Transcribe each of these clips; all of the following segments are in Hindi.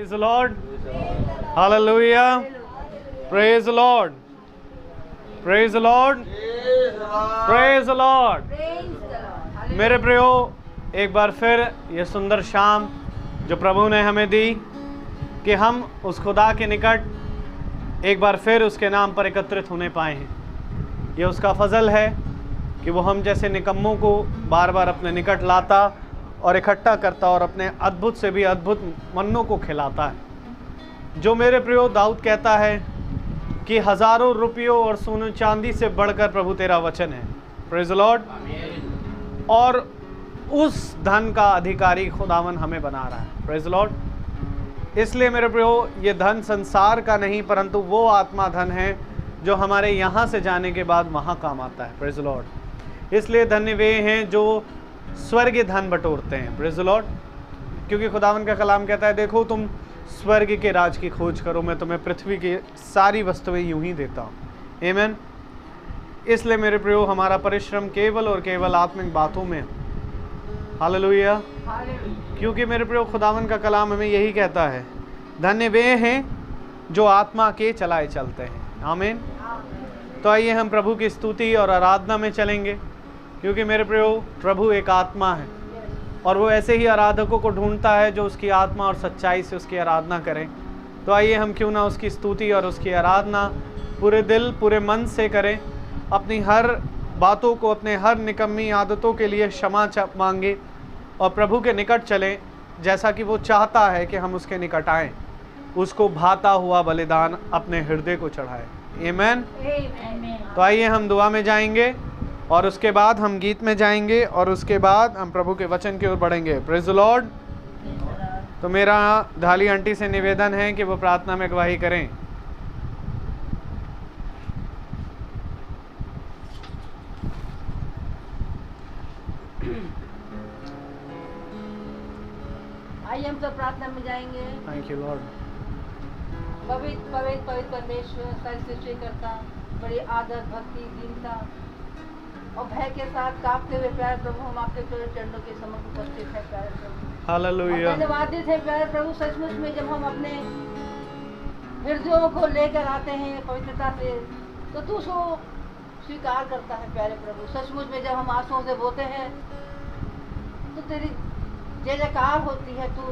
Praise the Lord. Hallelujah. Praise the Lord. Praise the Lord. Praise the Lord. मेरे प्रियो, एक बार फिर ये सुंदर शाम जो प्रभु ने हमें दी कि हम उस खुदा के निकट एक बार फिर उसके नाम पर एकत्रित होने पाए हैं। ये उसका फजल है कि वो हम जैसे निकम्मों को बार बार अपने निकट लाता और इकट्ठा करता और अपने अद्भुत से भी अद्भुत मन्नों को खिलाता है। जो मेरे प्रियो दाऊद कहता है कि हज़ारों रुपयों और सोने चांदी से बढ़कर प्रभु तेरा वचन है। Praise the Lord. और उस धन का अधिकारी खुदावन हमें बना रहा है। Praise the Lord. इसलिए मेरे प्रियो, ये धन संसार का नहीं परंतु वो आत्मा धन है जो हमारे यहाँ से जाने के बाद वहाँ काम आता है। Praise the Lord. इसलिए धन्य वे हैं जो स्वर्गीय धन बटोरते हैं। Praise the Lord. क्योंकि खुदावन का कलाम कहता है, देखो तुम स्वर्ग के राज की खोज करो, मैं तुम्हें पृथ्वी की सारी वस्तुएं यूं ही देता हूँ। आमीन। इसलिए मेरे प्रियो, हमारा परिश्रम केवल और केवल आत्मिक बातों में। हालेलुया। क्योंकि मेरे प्रियो, खुदावन का कलाम हमें यही कहता है, धन्य वे हैं जो आत्मा के चलाए चलते हैं। आमीन। तो आइए हम प्रभु की स्तुति और आराधना में चलेंगे, क्योंकि मेरे प्रियो, प्रभु एक आत्मा है और वो ऐसे ही आराधकों को ढूंढता है जो उसकी आत्मा और सच्चाई से उसकी आराधना करें। तो आइए हम क्यों ना उसकी स्तुति और उसकी आराधना पूरे दिल पूरे मन से करें, अपनी हर बातों को, अपने हर निकम्मी आदतों के लिए क्षमा मांगे और प्रभु के निकट चलें, जैसा कि वो चाहता है कि हम उसके निकट आएँ, उसको भाता हुआ बलिदान अपने हृदय को चढ़ाएं। आमीन। तो आइए हम दुआ में जाएंगे और उसके बाद हम गीत में जाएंगे और उसके बाद हम प्रभु के वचन की ओर बढ़ेंगे। Praise the Lord. तो मेरा ढाली आंटी से निवेदन है कि वो प्रार्थना में अगुवाई करें। आइए हम सब प्रार्थना में जाएंगे। Thank you Lord. पवित्र पवित्र पवित्र परमेश्वर, सारी सृष्टि करता, बड़ी आदर भक्ति दीनता और भय के साथ कांपते हुए प्यारे प्रभु, हम आपके चरणों के सम्मुख उपस्थित है प्यारे प्रभु। हालेलुया। धन्यवाद है प्यारे प्रभु, सचमुच में जब हम अपने हृदयों को लेकर आते हैं पवित्रता से, तो तू उसको स्वीकार करता है प्यारे प्रभु। सचमुच में जब हम आंसुओं से बोते हैं तो तेरी जय जयकार होती है, तू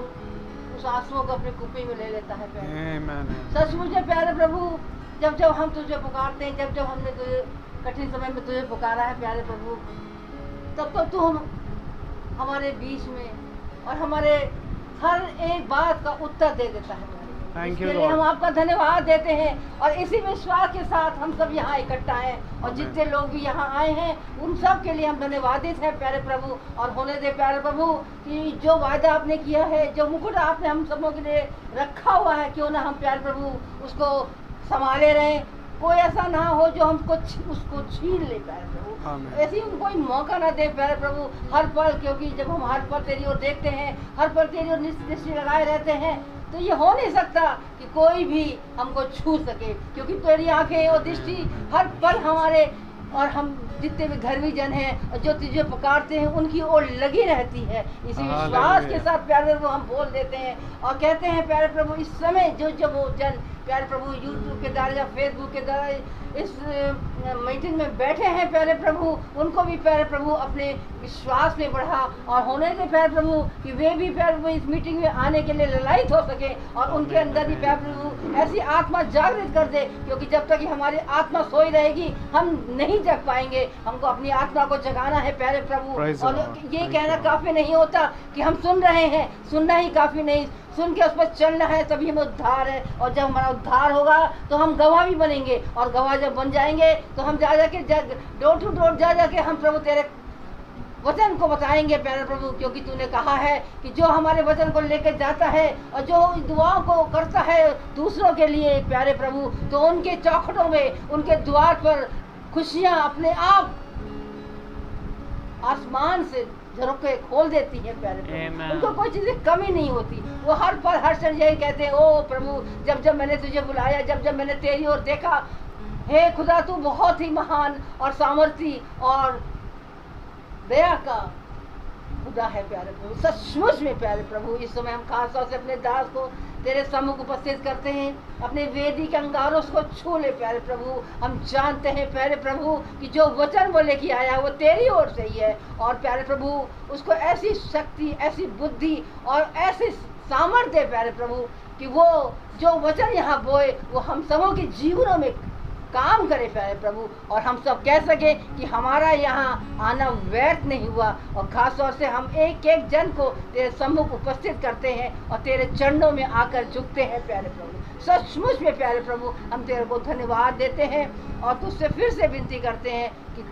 उस आंसुओं को अपनी कुप्पी में ले लेता है प्यारे। सचमुच में प्यारे प्रभु, जब जब हम तुझे पुकारते हैं, जब जब हमने तुझे कठिन समय में तुझे पुकारा है प्यारे प्रभु, तब तो तू हमारे बीच में और हमारे हर एक बात का उत्तर दे देता है। थैंक यू इसके लिए हम आपका धन्यवाद देते हैं और इसी विश्वास के साथ हम सब यहाँ इकट्ठा हैं और जितने लोग भी यहाँ आए हैं उन सब के लिए हम धन्यवादित हैं प्यारे प्रभु। और होने दे प्यारे प्रभु कि जो वायदा आपने किया है, जो मुकुट आपने हम सबों के लिए रखा हुआ है, क्यों ना हम प्यारे प्रभु उसको संभाले रहें। कोई ऐसा ना हो जो हमको उसको छीन ले प्यारे प्रभु, ऐसी हम कोई मौका ना दे प्यारे प्रभु हर पल, क्योंकि जब हम हर पल तेरी ओर देखते हैं, हर पल तेरी ओर दृष्टि लगाए रहते हैं, तो ये हो नहीं सकता कि कोई भी हमको छू सके, क्योंकि तेरी आंखें और दृष्टि हर पल हमारे और हम जितने भी धर्मी जन हैं और जो तुझे पुकारते हैं उनकी ओर लगी रहती है। इसी विश्वास के साथ प्यारे प्रभु हम बोल देते हैं और कहते हैं प्यारे प्रभु, इस समय जो वो जन प्यारे प्रभु यूट्यूब के द्वारा या फेसबुक के द्वारा इस मीटिंग में बैठे हैं प्यारे प्रभु, उनको भी प्यारे प्रभु अपने विश्वास में बढ़ा और होने दे प्यारे प्रभु कि वे भी प्यारे प्रभु इस मीटिंग में आने के लिए ललायित हो सके और उनके अंदर भी प्यारे प्रभु ऐसी आत्मा जागृत कर दे, क्योंकि जब तक हमारी आत्मा सोई रहेगी हम नहीं जग पाएंगे। हमको अपनी आत्मा को जगाना है प्यारे प्रभु। और ये कहना काफी नहीं होता कि हम सुन रहे हैं, सुनना ही काफी नहीं, सुन के उस पर चलना है, तभी हमें उद्धार है। और जब हमारा उद्धार होगा तो हम गवाह भी बनेंगे और गवाह जब बन जाएंगे तो हम जा जाके डोर टू डोर जा जाके हम प्रभु तेरे वचन को बताएंगे प्यारे प्रभु, क्योंकि तूने कहा है कि जो हमारे वचन को लेकर जाता है और जो दुआओं को करता है दूसरों के लिए प्यारे प्रभु, तो उनके चौखटों में, उनके द्वार पर खुशियां अपने आप आसमान से झरोखे खोल देती है प्यारे प्रभु। उनको कोई चीजें कमी नहीं होती, वो हर पल हर क्षण यही कहते हैं, ओ प्रभु जब जब मैंने तुझे बुलाया, जब जब मैंने तेरी ओर देखा, हे खुदा तू बहुत ही महान और सामर्थी और दया का खुदा है प्यारे प्रभु। सचमुच में प्यारे प्रभु, इस समय हम खास तौर से अपने दास को तेरे सम्मुख उपस्थित करते हैं। अपने वेदी के अंगारों को छू ले प्यारे प्रभु। हम जानते हैं प्यारे प्रभु कि जो वचन वो लेके आया है वो तेरी ओर से ही है। और प्यारे प्रभु उसको ऐसी शक्ति, ऐसी बुद्धि और ऐसी सामर्थ्य है प्यारे प्रभु कि वो जो वचन यहाँ बोए वो हम सबों के जीवनों में काम करे प्यारे प्रभु। और हम सब कह सके कि हमारा यहाँ आना व्यर्थ नहीं हुआ। और खास तौर से हम एक एक जन को तेरे सम्मुख उपस्थित करते हैं और तेरे चरणों में आकर झुकते हैं प्यारे प्रभु। सचमुच में प्यारे प्रभु हम तेरे को धन्यवाद देते हैं और तुझसे फिर से विनती करते हैं कि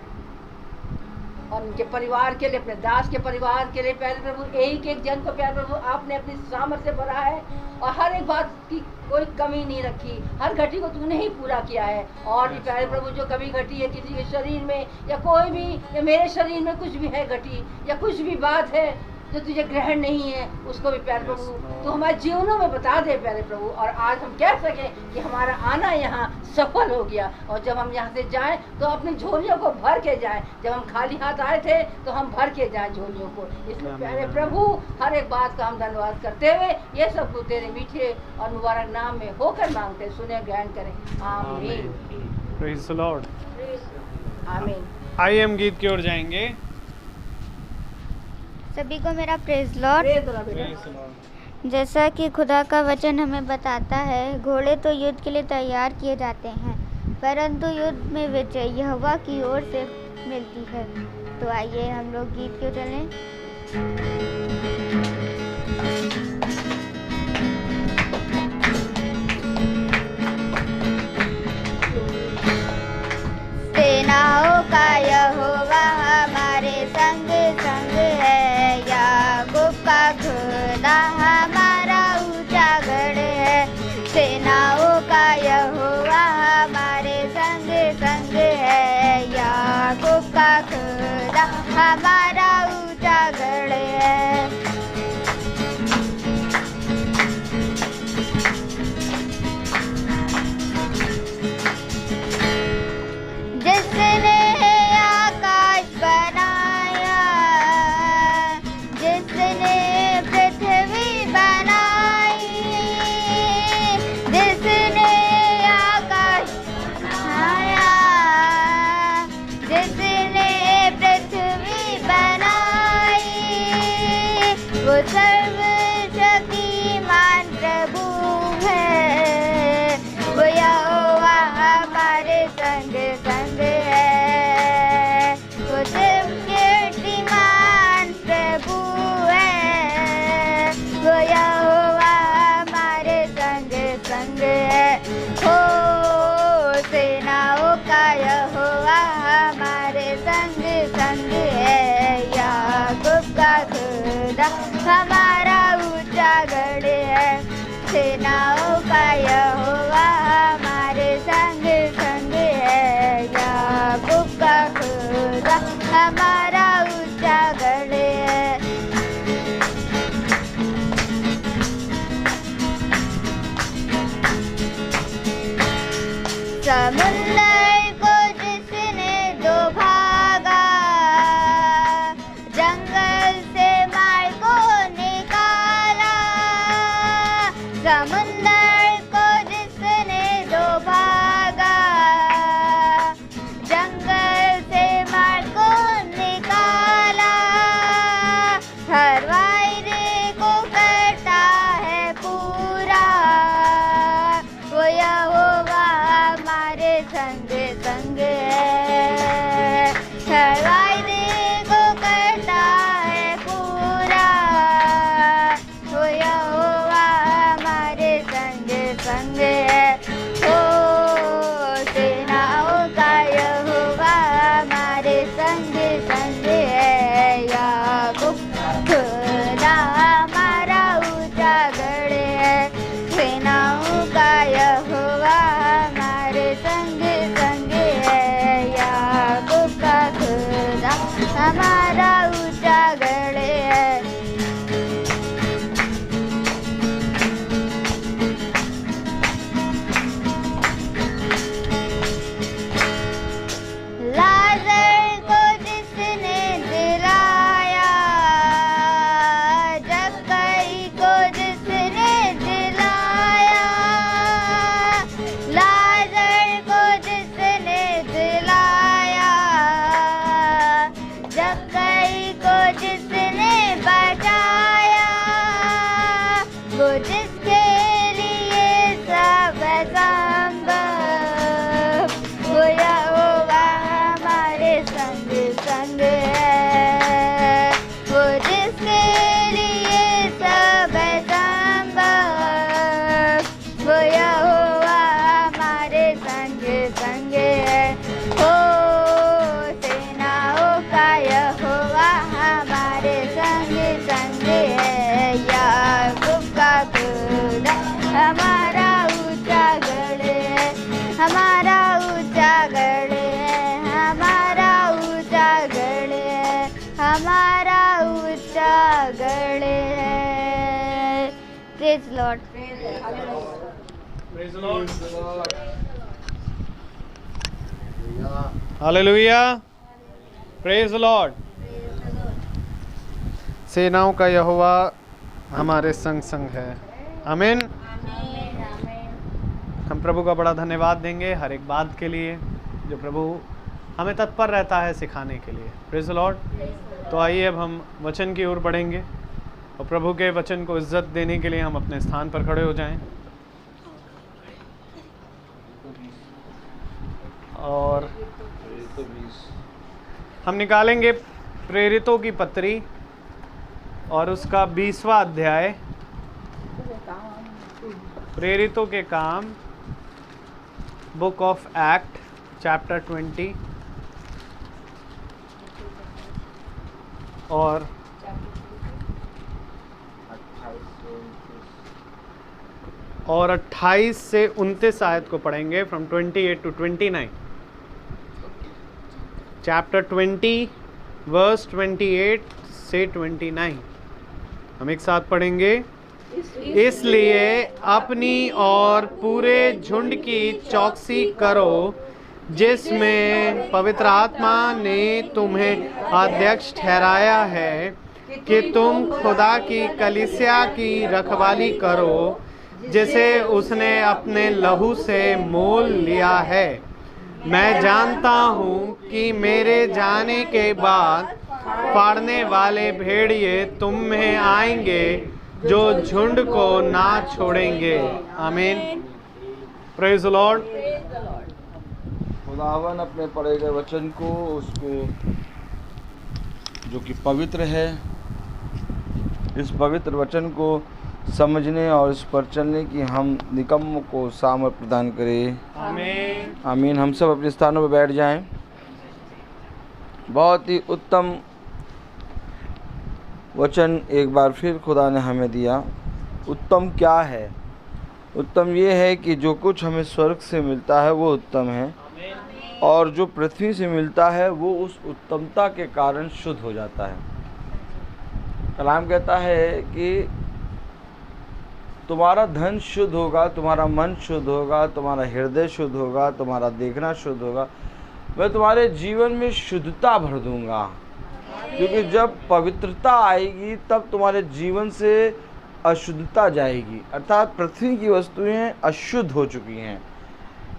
और उनके परिवार के लिए, अपने दास के परिवार के लिए प्यारे प्रभु, एक एक जन को प्यारे प्रभु आपने अपनी सामर्थ्य से भरा है और हर एक बात की कोई कमी नहीं रखी। हर घटी को तूने ही पूरा किया है। और भी प्यारे प्रभु जो कभी घटी है किसी के शरीर में या कोई भी, या मेरे शरीर में कुछ भी है घटी या कुछ भी बात है जो तुझे ग्रहण नहीं है, उसको भी प्यारे प्रभु तो हमारे जीवनों में बता दे प्यारे प्रभु। और आज हम कह सकें कि हमारा आना यहाँ सफल हो गया। और जब हम यहाँ से जाएं तो अपनी झोलियों को भर के जाएं। जब हम खाली हाथ आए थे तो हम भर के जाएं झोलियों को। इसलिए प्यारे प्रभु हर एक बात का हम धन्यवाद करते हुए ये सब कुछ तेरे मीठे और मुबारक नाम में होकर मांगते, सुने, ग्रहण करें। आमीन। Praise the Lord. आमीन। आइए हम गीत की ओर जाएंगे। सभी को मेरा praise Lord. Praise the Lord. जैसा कि खुदा का वचन हमें बताता है, घोड़े तो युद्ध के लिए तैयार किए जाते हैं, परंतु युद्ध में विजय यहोवा की ओर से मिलती है। तो आइए हम लोग गीत क्यों चलें। सेनाओं का यहोवा हमारे संग संग है, याकूब का खुदा हमारा ऊंचा गढ़ है। सेनाओं का यहोवा हमारे संग संग है, याकूब का खुदा हमारा ऊंचा गढ़ है। जिसने आकाश बनाया, जिसने पृथ्वी बनाई, जिसने आकाश बनाया, जिसने पृथ्वी बनाई, वो सर्वशक्तिमान प्रभु है। वो यहोवा हमारे संग संग है, वो सर्वशक्तिमान प्रभु है। वो यहोवा हमारे संग संग है। हो सेनाओं का यहोवा हमारे संग संग है, याकूब का खुदा हमारा ऊंचा गढ़ है। सेनाओं का यहोवा हमारे संग संग है, याकूब का खुदा हमारा ऊंचा गढ़ है। समुंदर को जिसने दो भागा, जंगल से मार को निकाला। समुंदर को जिसने दो भागा, जंगल से मार को निकाला। हर वायदे को करता है पूरा, वो यहोवा हमारे संग संग है। हर वायदे को करता है पूरा, वो यहोवा हमारे संग संग है। ओ सेनाओं का यहोवा हमारे संग संग है, याकूब खुदा हमारा ऊंचा गढ़ है। सेनाओं का यहोवा हमारे संग संग है, याकूब का खुदा हमारा ऊंचा गढ़ है। जिसके लिए सब संभव, वो यहोवा हमारे संग संग है। वो जिसके लिए सब संभव, वो यहोवा हमारे संग संग है। ओ सेनाओं का यहोवा हमारे संग संग है। याकूब का खुदा हमारा ऊंचा गढ़ है, हमारा ऊंचा गढ़ है, हमारा ऊंचा गढ़ है, हमारा ऊंचा गढ़ है। Praise Lord. Praise the Lord. Hallelujah. Praise the Lord. सेनाओं का यहोवा हमारे संग संग है। आमीन। हम प्रभु का बड़ा धन्यवाद देंगे हर एक बात के लिए जो प्रभु हमें तत्पर रहता है सिखाने के लिए। Praise the Lord. तो आइए अब हम वचन की ओर बढ़ेंगे और प्रभु के वचन को इज्जत देने के लिए हम अपने स्थान पर खड़े हो जाएं और हम निकालेंगे प्रेरितों की पत्री और उसका 20वां अध्याय, प्रेरितों के काम, बुक ऑफ एक्ट चैप्टर 20 और 28 से 29 आयत को पढ़ेंगे, फ्रॉम 28 to 29। चैप्टर 20 वर्स 28 से 29 हम एक साथ पढ़ेंगे। इसलिए अपनी और पूरे झुंड की चौकसी करो जिसमें पवित्र आत्मा ने तुम्हें अध्यक्ष ठहराया है कि तुम खुदा की कलीसिया की रखवाली करो जिसे उसने अपने लहू से मोल लिया है। मैं जानता हूँ कि मेरे जाने के बाद फाड़ने वाले भेड़िए तुम में आएंगे जो झुंड को ना छोड़ेंगे। आमीन। Praise the Lord. खुदावन अपने पढ़े गए वचन को, उसको जो कि पवित्र है, इस पवित्र वचन को समझने और इस पर चलने की हम निकम्मों को सामर्थ प्रदान करें। आमीन। आमीन। हम सब अपने स्थानों पर बैठ जाएं। बहुत ही उत्तम वचन एक बार फिर खुदा ने हमें दिया। उत्तम क्या है? उत्तम ये है कि जो कुछ हमें स्वर्ग से मिलता है वो उत्तम है, और जो पृथ्वी से मिलता है वो उस उत्तमता के कारण शुद्ध हो जाता है। कलाम कहता है कि तुम्हारा धन शुद्ध होगा, तुम्हारा मन शुद्ध होगा, तुम्हारा हृदय शुद्ध होगा, तुम्हारा देखना शुद्ध होगा, मैं तुम्हारे जीवन में शुद्धता भर दूंगा। क्योंकि जब पवित्रता आएगी तब तुम्हारे जीवन से अशुद्धता जाएगी, अर्थात पृथ्वी की वस्तुएं अशुद्ध हो चुकी हैं।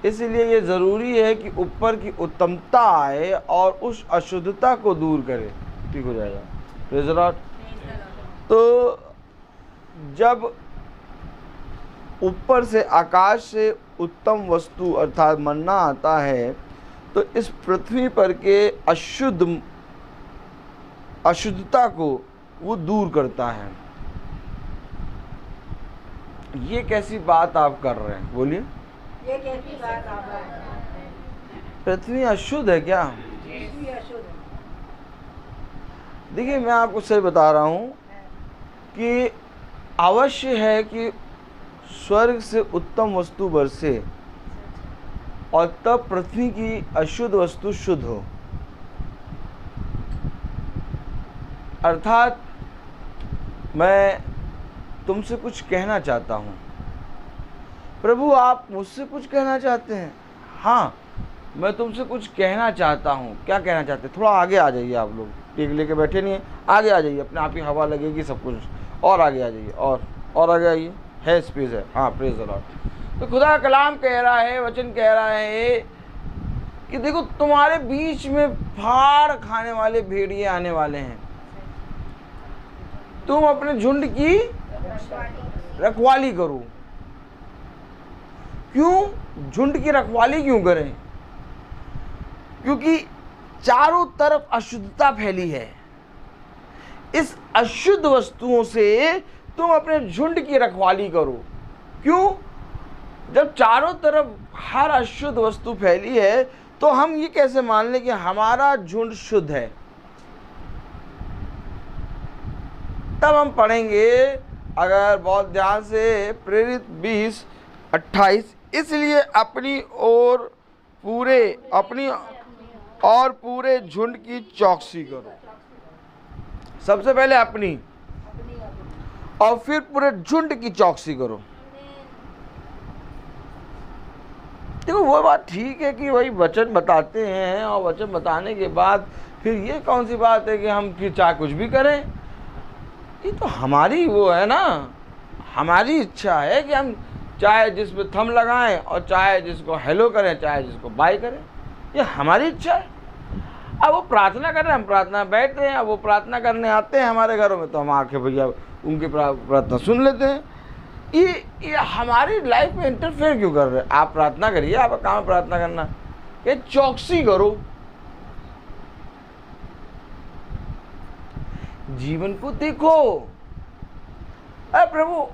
इसलिए ये ज़रूरी है कि ऊपर की उत्तमता आए और उस अशुद्धता को दूर करे। ठीक हो जाएगा। Praise the Lord. तो जब ऊपर से आकाश से उत्तम वस्तु अर्थात मन्ना आता है तो इस पृथ्वी पर के अशुद्धता को वो दूर करता है। ये कैसी बात आप कर रहे हैं? बोलिए। ये कैसी बात आप कर रहे हैं? पृथ्वी अशुद्ध है क्या? देखिए, मैं आपको सही बता रहा हूँ कि अवश्य है कि स्वर्ग से उत्तम वस्तु बरसे और तब पृथ्वी की अशुद्ध वस्तु शुद्ध हो। अर्थात मैं तुमसे कुछ कहना चाहता हूँ। प्रभु, आप मुझसे कुछ कहना चाहते हैं? हाँ, मैं तुमसे कुछ कहना चाहता हूँ। क्या कहना चाहते हैं? थोड़ा आगे आ जाइए। आप लोग टेक लेके बैठे नहीं हैं, आगे आ जाइए। अपने आप ही हवा लगेगी सब कुछ। और आगे आ जाइए, और आगे आइए, है स्पेस है। हाँ, प्रेज द लॉर्ड। तो खुदा का कलाम कह रहा है, वचन कह रहा है कि देखो, तुम्हारे बीच में फाड़ खाने वाले भेड़िए आने वाले हैं। तुम अपने झुंड की रखवाली करो। क्यों झुंड की रखवाली क्यों करें? क्योंकि चारों तरफ अशुद्धता फैली है। इस अशुद्ध वस्तुओं से तुम अपने झुंड की रखवाली करो। क्यों? जब चारों तरफ हर अशुद्ध वस्तु फैली है तो हम ये कैसे मान लें कि हमारा झुंड शुद्ध है? तब हम पढ़ेंगे, अगर बहुत ध्यान से, प्रेरित 20:28, इसलिए अपनी और पूरे झुंड की चौकसी करो। सबसे पहले अपनी और फिर पूरे झुंड की चौकसी करो। देखो वो बात ठीक है कि वही वचन बताते हैं, और वचन बताने के बाद फिर ये कौन सी बात है कि हम फिर चाहे कुछ भी करें? ये तो हमारी वो है ना, हमारी इच्छा है कि हम चाहे जिस पे थंब लगाएं और चाहे जिसको हेलो करें, चाहे जिसको बाय करें, ये हमारी इच्छा है। अब वो प्रार्थना कर रहे हैं, हम प्रार्थना बैठते हैं, अब वो प्रार्थना करने आते हैं हमारे घरों में तो हम आके भैया उनकी प्रार्थना सुन लेते हैं। ये हमारी लाइफ में इंटरफेयर क्यों कर रहे हैं? आप प्रार्थना करिए, आपका काम है प्रार्थना करना। ये चौकसी करो, जीवन को देखो। अरे प्रभु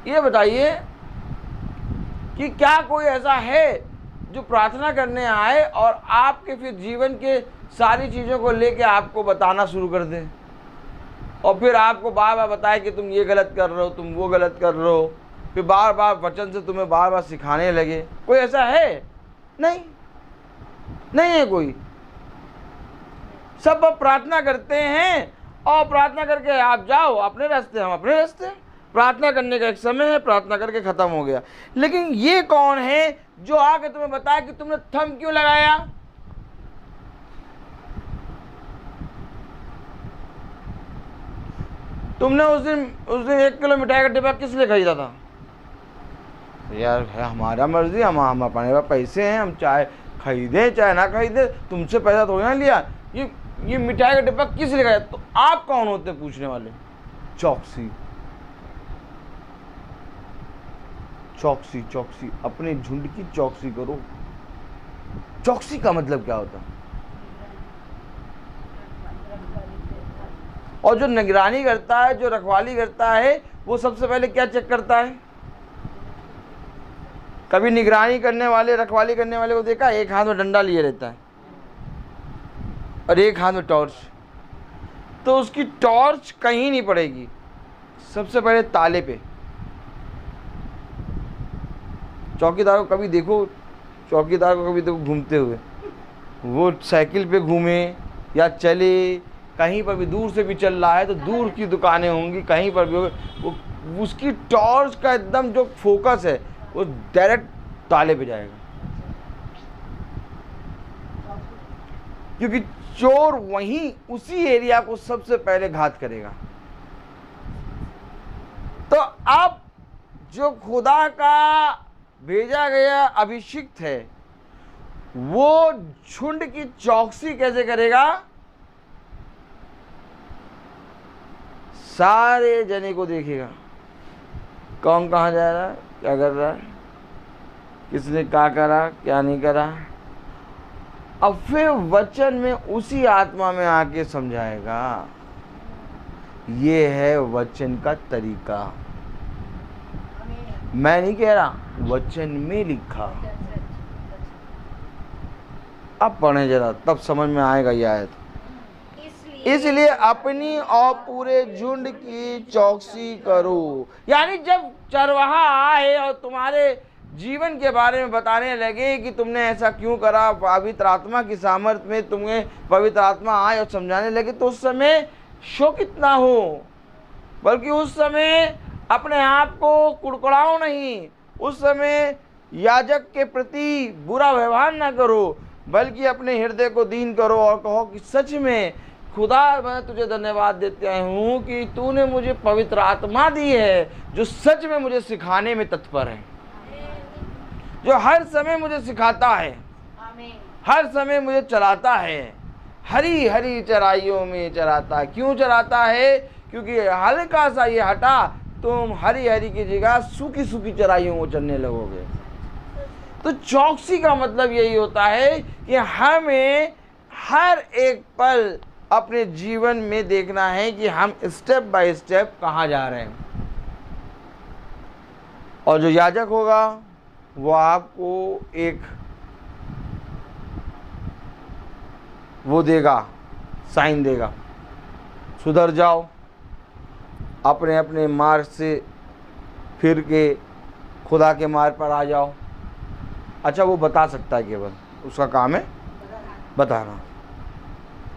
ये बताइए कि क्या कोई ऐसा है जो प्रार्थना करने आए और आपके फिर जीवन के सारी चीज़ों को लेके आपको बताना शुरू कर दे, और फिर आपको बार बार बताए कि तुम ये गलत कर रहे हो, तुम वो गलत कर रहे हो, फिर बार बार वचन से तुम्हें बार बार सिखाने लगे? कोई ऐसा है? नहीं है कोई। सब प्रार्थना करते हैं और प्रार्थना करके आप जाओ अपने रास्ते, हम अपने रास्ते। प्रार्थना करने का एक समय है, प्रार्थना करके खत्म हो गया। लेकिन ये कौन है जो आके तुम्हें बताया कि तुमने थंब क्यों लगाया? तुमने उस दिन 1 किलो मिठाई का डिब्बा किस लिए खरीदा था? यार है हमारा मर्जी, हम अपने पास पैसे हैं, हम चाहे खरीदे चाहे ना खरीदे, तुमसे पैसा थोड़ी ना लिया। ये मिठाई का डिब्बा किस लिए खरीदा? तो आप कौन होते पूछने वाले? चौकसी, अपने झुंड की चौकसी करो। चौकसी का मतलब क्या होता है? और जो निगरानी करता है, जो रखवाली करता है, वो सबसे पहले क्या चेक करता है? कभी निगरानी करने वाले, रखवाली करने वाले को देखा? एक हाथ में डंडा लिए रहता है और एक हाथ में टॉर्च। तो उसकी टॉर्च कहीं नहीं पड़ेगी, सबसे पहले ताले पे। चौकीदार को कभी देखो घूमते हुए, वो साइकिल पे घूमे या चले, कहीं पर भी दूर से भी चल रहा है तो दूर की दुकानें होंगी, कहीं पर भी वो उसकी टॉर्च का एकदम जो फोकस है वो डायरेक्ट ताले पे जाएगा। क्योंकि चोर वहीं उसी एरिया को सबसे पहले घात करेगा। तो अब जो खुदा का भेजा गया अभिषिक्त है वो झुंड की चौकसी कैसे करेगा? सारे जने को देखेगा, कौन कहाँ जा रहा है, क्या कर रहा है, किसने क्या करा, क्या नहीं करा। अब फिर वचन में उसी आत्मा में आके समझाएगा। ये है वचन का तरीका। मैं नहीं कह रहा, वचन में लिखा। अब पढ़े जरा, तब समझ में आएगा ये आयत। इसलिए अपनी और पूरे झुंड की चौकसी करो। यानी जब चरवाहा आए और तुम्हारे जीवन के बारे में बताने लगे कि तुमने ऐसा क्यों करा, पवित्र आत्मा की सामर्थ्य में तुम्हें पवित्र आत्मा आए और समझाने लगे, तो उस समय शोकित ना हो, बल्कि उस समय अपने आप को कुड़कुड़ाओ नहीं, उस समय याजक के प्रति बुरा व्यवहार ना करो, बल्कि अपने हृदय को दीन करो और कहो कि सच में खुदा, मैं तुझे धन्यवाद देता हूँ कि तूने मुझे पवित्र आत्मा दी है जो सच में मुझे सिखाने में तत्पर है, जो हर समय मुझे सिखाता है, हर समय मुझे चलाता है, हरी हरी चराइयों में चराता है। क्यों चराता है? क्योंकि हल्का सा ये हटा तुम हरी हरी की जगह सूखी सूखी चराइयों को चलने लगोगे। तो चौकसी का मतलब यही होता है कि हमें हर एक पल अपने जीवन में देखना है कि हम स्टेप बाय स्टेप कहाँ जा रहे हैं। और जो याजक होगा वो आपको एक वो देगा, साइन देगा, सुधर जाओ, अपने अपने मार्ग से फिर के खुदा के मार्ग पर आ जाओ। अच्छा, वो बता सकता है, केवल उसका काम है बताना।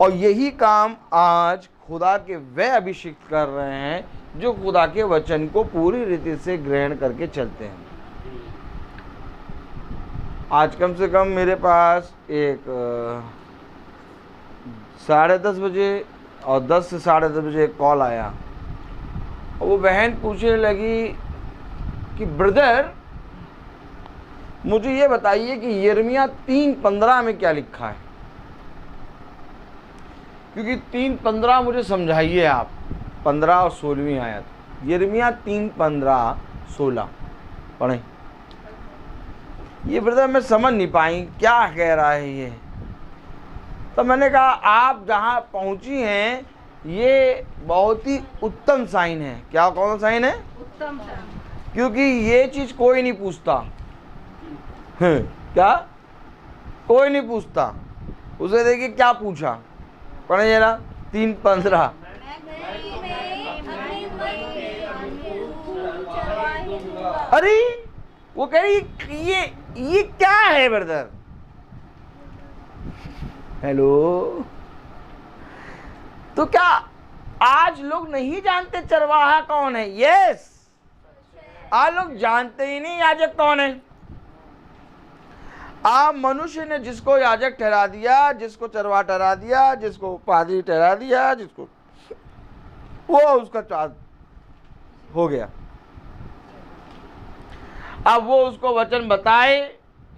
और यही काम आज खुदा के वह अभिषिक्त कर रहे हैं जो खुदा के वचन को पूरी रीति से ग्रहण करके चलते हैं। आज कम से कम मेरे पास एक 10:30 बजे और 10 से 10:30 बजे एक कॉल आया और वो बहन पूछने लगी कि ब्रदर मुझे ये बताइए कि यिर्मयाह 3:15 में क्या लिखा है, क्योंकि 3:15 मुझे समझाइए आप, 15 और 16वीं आयत, यिर्मयाह 3:15-16 पढ़ें। ये ब्रदर मैं समझ नहीं पाई क्या कह रहा है ये। तो मैंने कहा आप जहाँ पहुँची हैं ये बहुत ही उत्तम साइन है। क्या, कौन सा साइन है? उत्तम साइन। क्योंकि ये चीज़ कोई नहीं पूछता है। क्या? कोई नहीं पूछता। उसे देखिए क्या पूछा, पढ़े जरा 3:15। अरे वो कह रही ये क्या है ब्रदर? हेलो, तो क्या आज लोग नहीं जानते चरवाहा कौन है? यस, आज लोग जानते ही नहीं याजक कौन है। आप मनुष्य ने जिसको याजक ठहरा दिया, जिसको चरवाहा ठहरा दिया, जिसको पादरी ठहरा दिया, जिसको वो उसका चार्ज हो गया। अब वो उसको वचन बताए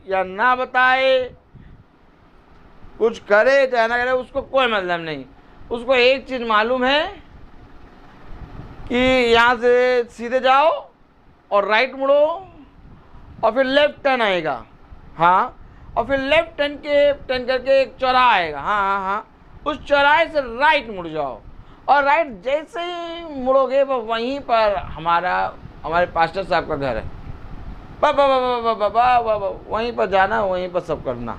या ना बताए, कुछ करे चाहे ना करे, उसको कोई मतलब नहीं। उसको एक चीज मालूम है कि यहाँ से सीधे जाओ और राइट मुड़ो और फिर लेफ्ट टर्न आएगा, हाँ, और फिर लेफ्ट टर्न करके एक चौराहा आएगा, हाँ हाँ हाँ, उस चौराहे से राइट मुड़ जाओ और राइट जैसे ही मुड़ोगे वहीं पर हमारे पास्टर साहब का घर है। वहीं पर जाना, वहीं पर सब करना।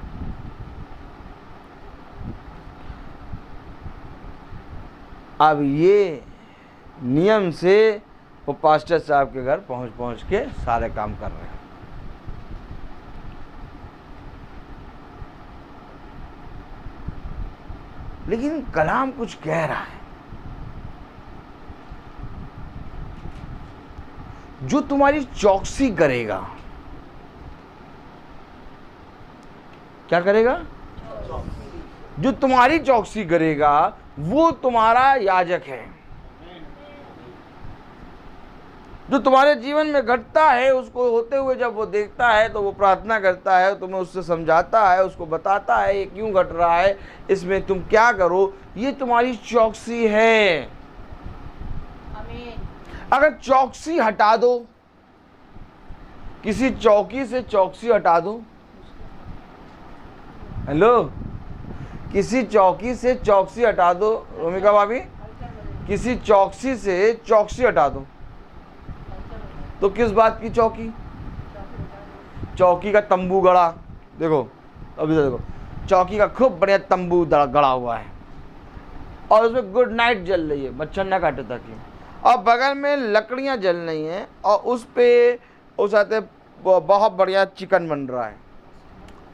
अब ये नियम से वो पास्टर साहब के घर पहुंच के सारे काम कर रहे हैं। लेकिन कलाम कुछ कह रहा है, जो तुम्हारी चौकसी करेगा, क्या करेगा? जो तुम्हारी चौकसी करेगा वो तुम्हारा याजक है। जो तुम्हारे जीवन में घटता है उसको होते हुए जब वो देखता है तो वो प्रार्थना करता है, तुम्हें उससे समझाता है, उसको बताता है ये क्यों घट रहा है, इसमें तुम क्या करो। ये तुम्हारी चौकसी है। अगर चौकसी हटा दो, किसी चौकी से चौकसी हटा दो, हेलो, किसी चौकी से चौकसी हटा दो, रोमिका भाभी, किसी चौकसी से चौकसी हटा दो तो किस बात की चौकी? चौकी का तंबू गड़ा, देखो अभी देखो, चौकी का खूब बढ़िया तंबू गड़ा हुआ है और उसमें गुड नाइट जल रही है, मच्छर ना काटे ताकि, और बगल में लकड़ियां जल रही हैं और उस पे उस आते बहुत बढ़िया चिकन बन रहा है,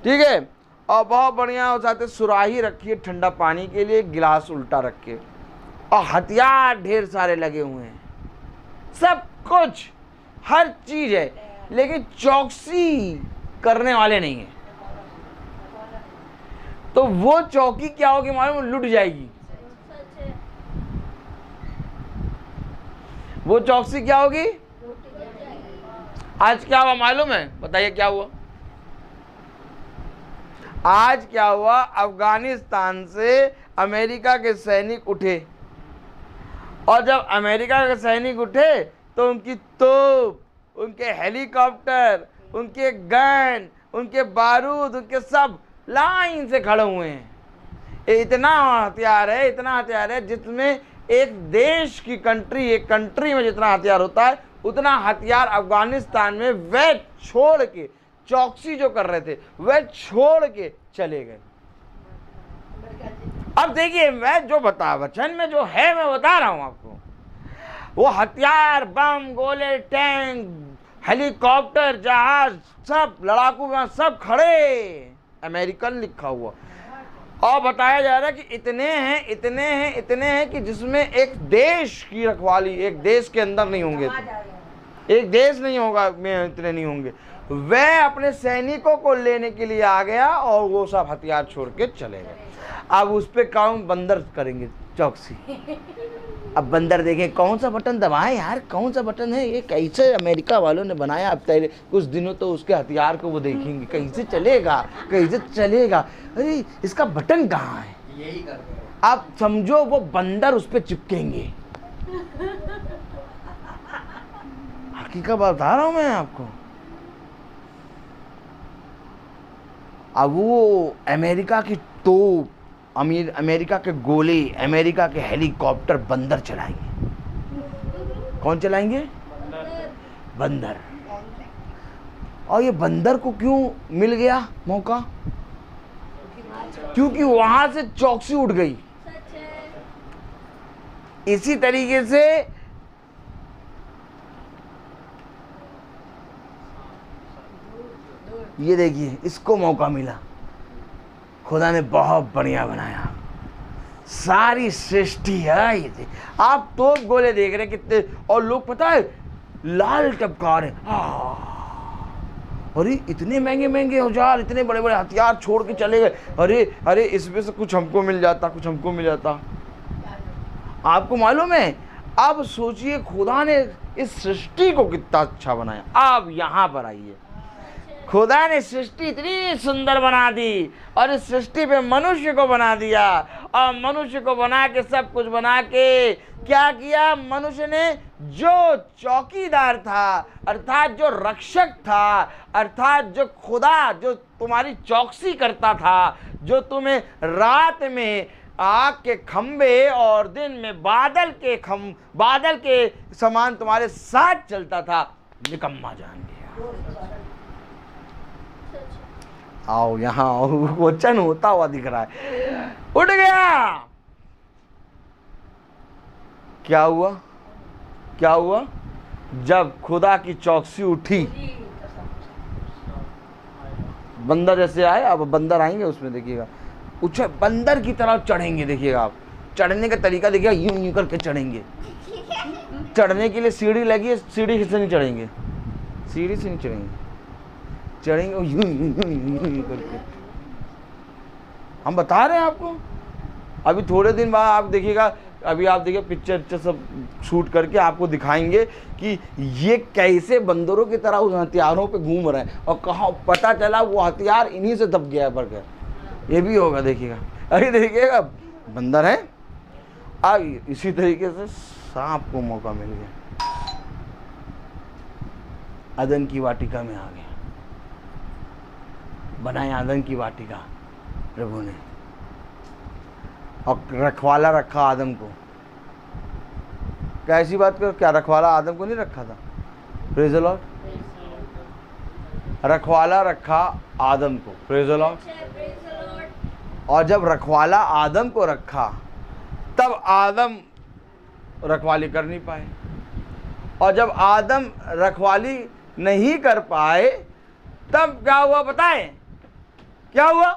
ठीक है, और बहुत बढ़िया उस आते सुराही रखी है ठंडा पानी के लिए, गिलास उल्टा रख के, और हथियार ढेर सारे लगे हुए हैं, सब कुछ हर चीज है, लेकिन चौकसी करने वाले नहीं है। तो वो चौकी क्या होगी मालूम? लुट जाएगी। वो चौकसी क्या होगी? आज क्या हुआ मालूम है? बताइए क्या हुआ आज? क्या हुआ? अफगानिस्तान से अमेरिका के सैनिक उठे, और जब अमेरिका के सैनिक उठे तो उनकी तोप, उनके हेलीकॉप्टर, उनके गन, उनके बारूद, उनके सब लाइन से खड़े हुए हैं। इतना हथियार है, इतना हथियार है जिसमें एक देश की कंट्री, एक कंट्री में जितना हथियार होता है उतना हथियार अफगानिस्तान में वह छोड़ के, चौकसी जो कर रहे थे वह छोड़ के चले गए। अब देखिए, मैं जो वचन में जो है मैं बता रहा हूं आपको, वो हथियार, बम, गोले, टैंक, हेलीकॉप्टर, जहाज, सब लड़ाकू विमान सब खड़े, अमेरिकन लिखा हुआ, और बताया जा रहा है कि इतने हैं कि जिसमें एक देश की रखवाली, एक देश के अंदर नहीं होंगे, एक देश नहीं होगा में इतने नहीं होंगे। वह अपने सैनिकों को लेने के लिए आ गया और वो सब हथियार छोड़ के चले गए। अब उस पे काम बंदर करेंगे चौकसी। अब बंदर देखें कौन सा बटन दबाएं यार, कौन सा बटन है ये, कैसे अमेरिका वालों ने बनाया। अब तैयार कुछ दिनों तो उसके हथियार को वो देखेंगे कैसे चलेगा, कैसे चलेगा, अरे इसका बटन कहाँ है। यही करते आप समझो, वो बंदर उस पर चिपकेंगे। हकीकत बता रहा हूं मैं आपको। अब वो अमेरिका की तोप, अमेरिका के गोले, अमेरिका के हेलीकॉप्टर बंदर चलाएंगे। कौन चलाएंगे? बंदर। और ये बंदर को क्यों मिल गया मौका? क्योंकि वहां से चौकसी उठ गई। इसी तरीके से ये देखिए, इसको मौका मिला। खुदा ने बहुत बढ़िया बनाया, सारी सृष्टि है ये। आप तो गोले देख रहे कितने, और लोग पता है लाल टपका रहे, अरे इतने महंगे महंगे औजार, इतने बड़े बड़े हथियार छोड़ के चले गए। अरे अरे इसमें से कुछ हमको मिल जाता, कुछ हमको मिल जाता। आपको मालूम है, अब सोचिए खुदा ने इस सृष्टि को कितना अच्छा बनाया। अब यहां पर आइए, खुदा ने सृष्टि इतनी सुंदर बना दी और इस सृष्टि पे मनुष्य को बना दिया, और मनुष्य को बना के सब कुछ बना के क्या किया? मनुष्य ने जो चौकीदार था, अर्थात जो रक्षक था, अर्थात जो खुदा जो तुम्हारी चौकसी करता था, जो तुम्हें रात में आग के खंबे और दिन में बादल के समान तुम्हारे साथ चलता था, निकम्मा जान गया। आओ यहाँ आओ, वचन होता हुआ दिख रहा है। उठ गया। क्या हुआ? क्या हुआ? जब खुदा की चौकसी उठी, बंदर जैसे आए, अब बंदर आएंगे उसमें देखिएगा, उछल बंदर की तरफ चढ़ेंगे। देखिएगा आप चढ़ने का तरीका देखिएगा, यूं यूं करके चढ़ेंगे। चढ़ने के लिए सीढ़ी लगी है, सीढ़ी से नहीं चढ़ेंगे, सीढ़ी से नहीं चढ़ेंगे, चढ़ेंगे यूं यूं करके। हम बता रहे हैं आपको। अभी थोड़े दिन बाद आप देखिएगा, अभी आप देखिए पिक्चर सब शूट करके आपको दिखाएंगे कि ये कैसे बंदरों की तरह उस हथियारों पे घूम रहे हैं, और कहाँ पता चला वो हथियार इन्हीं से दब गया पर गया। ये भी होगा देखिएगा। अरे देखिएगा बंदर है। अब इसी तरीके से सांप को मौका मिल गया, अदन की वाटिका में आ गया। बनाया आदम की वाटिका प्रभु ने, और रखवाला रखा आदम को। कैसी बात करो, क्या रखवाला आदम को नहीं रखा था? Praise the Lord. रखवाला रखा आदम को, प्रेज़ द लॉर्ड। और जब रखवाला आदम को रखा, तब आदम रखवाली कर नहीं पाए, और जब आदम रखवाली नहीं कर पाए, तब क्या हुआ बताएं? क्या हुआ?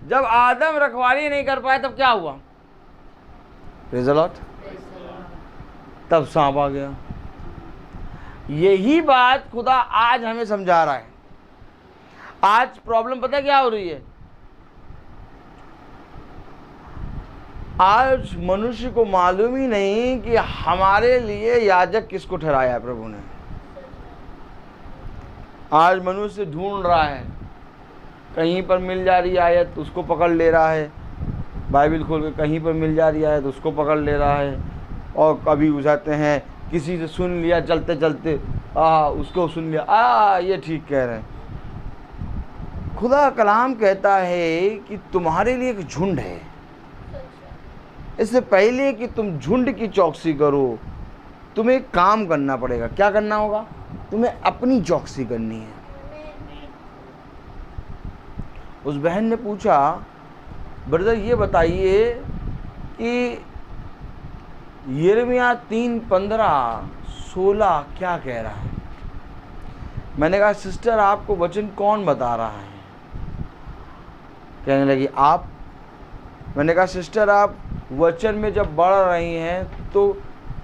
जब आदम रखवाली नहीं कर पाए तब क्या हुआ? Praise the Lord. तब सांप आ गया। यही बात खुदा आज हमें समझा रहा है। आज प्रॉब्लम पता क्या हो रही है? आज मनुष्य को मालूम ही नहीं कि हमारे लिए याजक किसको ठहराया है प्रभु ने। आज मनुष्य ढूंढ रहा है, कहीं पर मिल जा रही आयत उसको पकड़ ले रहा है, बाइबल खोल के कहीं पर मिल जा रही आयत उसको पकड़ ले रहा है, और कभी जाते हैं किसी से सुन लिया चलते चलते, उसको सुन लिया, ये ठीक कह रहे हैं। खुदा कलाम कहता है कि तुम्हारे लिए एक झुंड है। इससे पहले कि तुम झुंड की चौकसी करो, तुम्हें एक काम करना पड़ेगा। क्या करना होगा? तुम्हें अपनी चौकसी करनी है। उस बहन ने पूछा, ब्रदर ये बताइए कि यिर्मयाह 3:15-16 क्या कह रहा है? मैंने कहा सिस्टर आपको वचन कौन बता रहा है? कहने लगी आप। मैंने कहा सिस्टर आप वचन में जब बढ़ रही हैं तो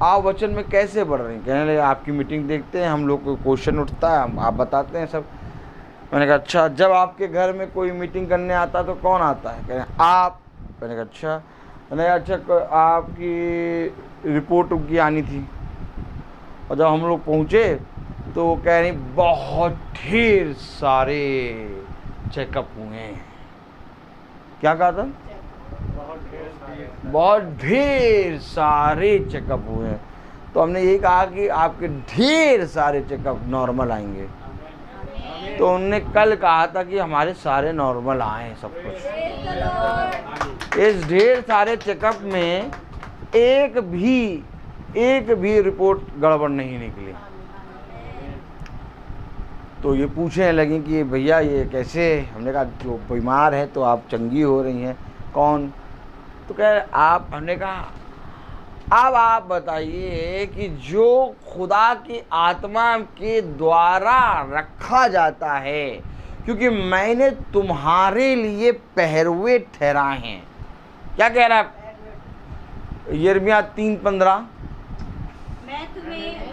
आप वचन में कैसे बढ़ रही हैं? कहने लगे आपकी मीटिंग देखते हैं, हम लोग को क्वेश्चन उठता है, आप बताते हैं सब। मैंने कहा अच्छा, जब आपके घर में कोई मीटिंग करने आता तो कौन आता है? कहने आप। मैंने कहा अच्छा। मैंने कहा अच्छा, आपकी रिपोर्ट उनकी आनी थी। और जब हम लोग पहुँचे तो वो कह रही बहुत ढेर सारे चेकअप हुए हैं। क्या कहा था? बहुत ढेर सारे चेकअप हुए हैं। तो हमने ये कहा कि आपके ढेर सारे चेकअप नॉर्मल आएंगे। तो उन्होंने कल कहा था कि हमारे सारे नॉर्मल आए सब कुछ। इस ढेर सारे चेकअप में एक भी रिपोर्ट गड़बड़ नहीं निकली। तो ये पूछने लगी कि भैया ये कैसे? हमने कहा जो बीमार है तो आप चंगी हो रही हैं। कौन? तो कह आप। हमने कहा अब आप बताइए कि जो खुदा की आत्मा के द्वारा रखा जाता है, क्योंकि मैंने तुम्हारे लिए पहरुए ठहराए हैं। क्या कह रहा है यिर्मयाह 3:15? मैं तुम्हें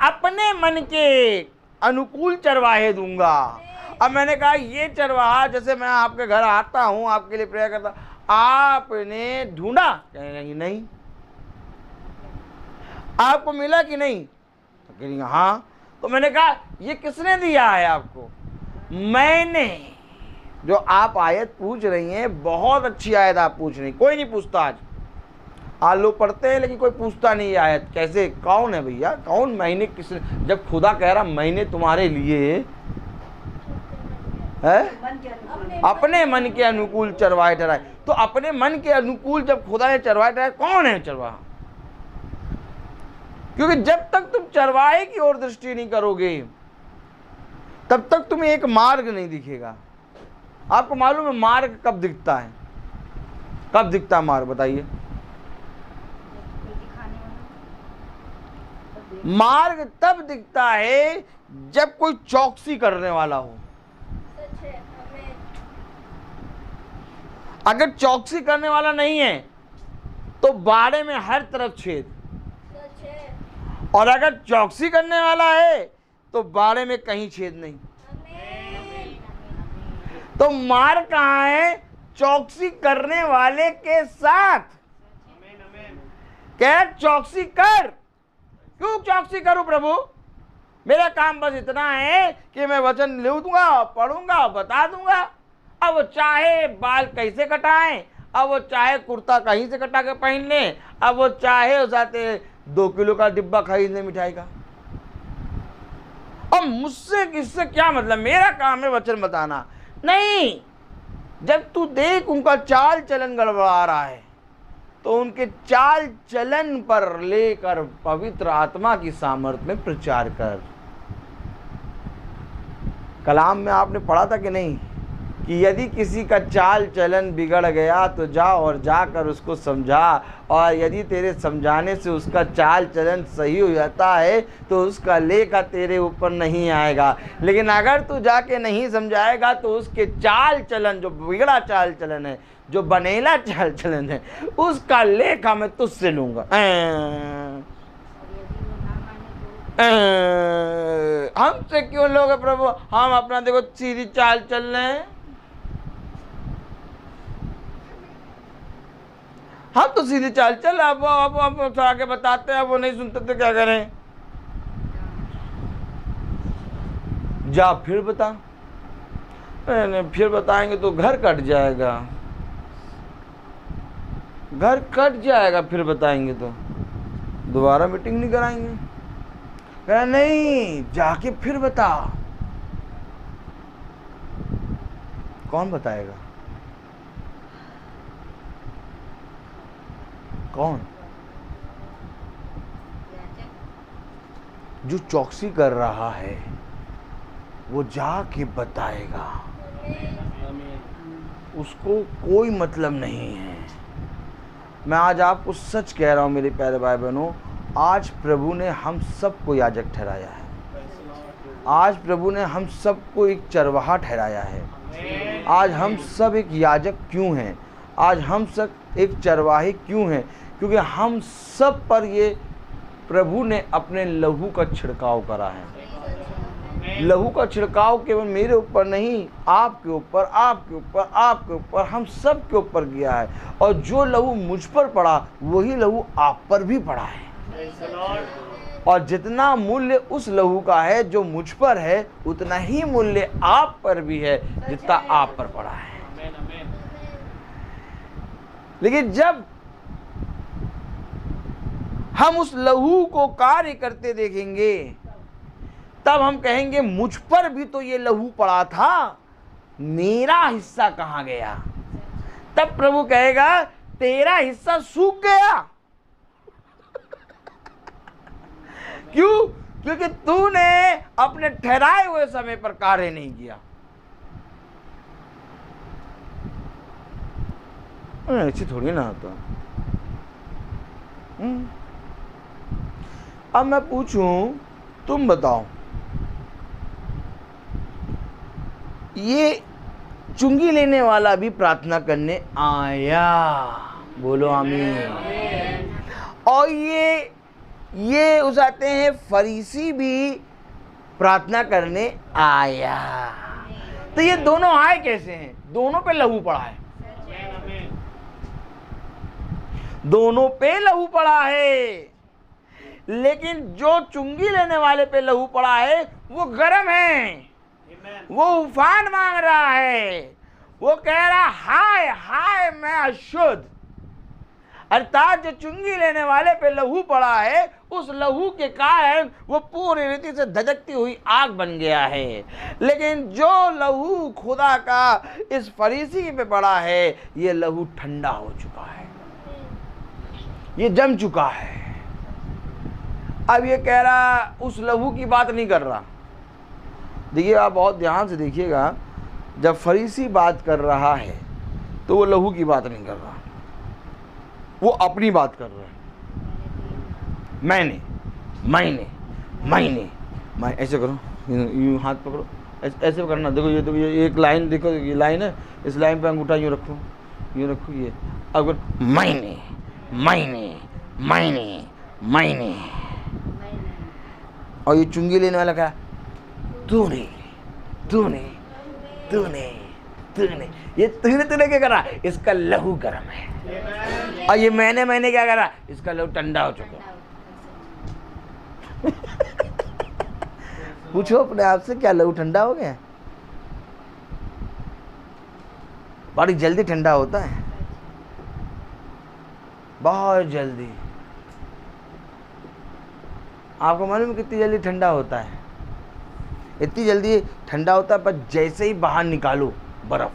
अपने मन के अनुकूल चरवाहे दूंगा। अब मैंने कहा ये चरवाहा, जैसे मैं आपके घर आता हूँ, आपके लिए प्रेयर करता, आपने ढूंढा? कहने लगी नहीं। आपको मिला कि नहीं? तो कह रही हाँ। तो मैंने कहा ये किसने दिया है आपको? मैंने। जो आप आयत पूछ रही हैं, बहुत अच्छी आयत आप पूछ रही, कोई नहीं पूछता। आज लोग पढ़ते हैं लेकिन कोई पूछता नहीं आयत कैसे, कौन है भैया, कौन? मैंने किसने? जब खुदा कह रहा मैंने तुम्हारे लिए है अपने मन के अनुकूल चरवाहे ठहराए, तो अपने मन के अनुकूल जब खुदा ने चरवाहे ठहराए, कौन है चरवाहा? क्योंकि जब तक तुम चरवाहे की ओर दृष्टि नहीं करोगे तब तक तुम्हें एक मार्ग नहीं दिखेगा। आपको मालूम है मार्ग कब दिखता है? कब दिखता है मार्ग? बताइए। मार्ग तब दिखता है जब कोई चौकसी करने वाला हो। अगर चौकसी करने वाला नहीं है तो बाड़े में हर तरफ छेद, और अगर चौकसी करने वाला है तो बाड़े में कहीं छेद नहीं। तो मार्ग कहाँ है? चौकसी करने वाले के साथ। क्या चौकसी कर? क्यों चौकसी करूं प्रभु? मेरा काम बस इतना है कि मैं वचन लिख दूंगा, पढ़ूंगा, बता दूंगा। अब वो चाहे बाल कैसे कटाएं, अब वो चाहे कुर्ता कहीं से कटा के पहन ले, अब वो चाहे उसाते 2 किलो का डिब्बा खरीद ले मिठाई का। अब मुझसे किससे क्या मतलब? मेरा काम है वचन बताना। नहीं, जब तू देख उनका चाल चलन गड़बड़ा रहा है तो उनके चाल चलन पर लेकर पवित्र आत्मा की सामर्थ्य में प्रचार कर। कलाम में आपने पढ़ा था कि नहीं कि यदि किसी का चाल चलन बिगड़ गया तो जा और जाकर उसको समझा, और यदि तेरे समझाने से उसका चाल चलन सही हो जाता है तो उसका लेखा तेरे ऊपर नहीं आएगा। लेकिन अगर तू जाके नहीं समझाएगा तो उसके चाल चलन, जो बिगड़ा चाल चलन है, जो बनेला चाल चलन है, उसका लेखा मैं तुझसे लूंगा। हमसे क्यों लोगे प्रभु? हम अपना देखो सीधी चाल चल रहे हैं। हम तो सीधी चाल चल, अब आगे बताते हैं, वो नहीं सुनते तो क्या करें? जा फिर बता। फिर बताएंगे तो घर कट जाएगा। घर कट जाएगा फिर बताएंगे तो दोबारा मीटिंग नहीं कराएंगे। कहा नहीं, जाके फिर बता। कौन बताएगा? कौन? जो चौकसी कर रहा है वो जाके बताएगा, उसको कोई मतलब नहीं है। मैं आज आपको सच कह रहा हूं मेरे प्यारे भाई बहनों, आज प्रभु ने हम सबको याजक ठहराया है। आज प्रभु ने हम सबको एक चरवाहा ठहराया है। आज हम सब एक याजक क्यों हैं? आज हम सब एक चरवाहे क्यों हैं? क्योंकि हम सब पर ये प्रभु ने अपने लहू का छिड़काव करा है। लहू का छिड़काव केवल मेरे ऊपर नहीं, आपके ऊपर, आपके ऊपर, आपके ऊपर, हम सब के ऊपर किया है। और जो लहू मुझ पर पड़ा वही लहू आप पर भी पड़ा है। और जितना मूल्य उस लहू का है जो मुझ पर है, उतना ही मूल्य आप पर भी है जितना आप पर पड़ा है। लेकिन जब हम उस लहू को कार्य करते देखेंगे तब हम कहेंगे मुझ पर भी तो ये लहू पड़ा था, मेरा हिस्सा कहां गया? तब प्रभु कहेगा तेरा हिस्सा सूख गया। क्यों? क्योंकि तूने अपने ठहराए हुए समय पर कार्य नहीं किया। ऐसी थोड़ी ना होता। अब मैं पूछूं, तुम बताओ, ये चुंगी लेने वाला भी प्रार्थना करने आया, बोलो आमीन। और ये उस आते हैं फरीसी भी प्रार्थना करने आया। तो ये दोनों आए कैसे हैं? दोनों पे लहू पड़ा है। दोनों पे लहू पड़ा है। लेकिन जो चुंगी लेने वाले पे लहू पड़ा है वो गर्म है, वो उफान मांग रहा है, वो कह रहा हाय हाय मैं अशुद्ध। अर्थात जो चुंगी लेने वाले पे लहू पड़ा है, उस लहू के कारण वो पूरी रीति से धधकती हुई आग बन गया है। लेकिन जो लहू खुदा का इस फरीसी पे पड़ा है, ये लहू ठंडा हो चुका है, ये जम चुका है। अब ये कह रहा, उस लहू की बात नहीं कर रहा। देखिए, आप बहुत ध्यान से देखिएगा, जब फरीसी बात कर रहा है तो वो लहू की बात नहीं कर रहा, वो अपनी बात कर रहा है। मैं ऐसे करो, यूं हाथ पकड़ो, ऐसे करना। देखो ये एक लाइन, देखो ये लाइन है, इस लाइन पे अंगूठा यूं रखो, ये। अगर मैंने और ये चुंगी लेने वाला कहा तूने ये तूने क्या करा? इसका लहू गर्म है। और ये मैंने क्या करा? इसका लहू ठंडा हो चुका। पूछो अपने आप से, क्या लहू ठंडा हो गया? बड़ी जल्दी ठंडा होता है, बहुत जल्दी। आपको मालूम कितनी जल्दी ठंडा होता है? इतनी जल्दी ठंडा होता है, पर जैसे ही बाहर निकालो बर्फ।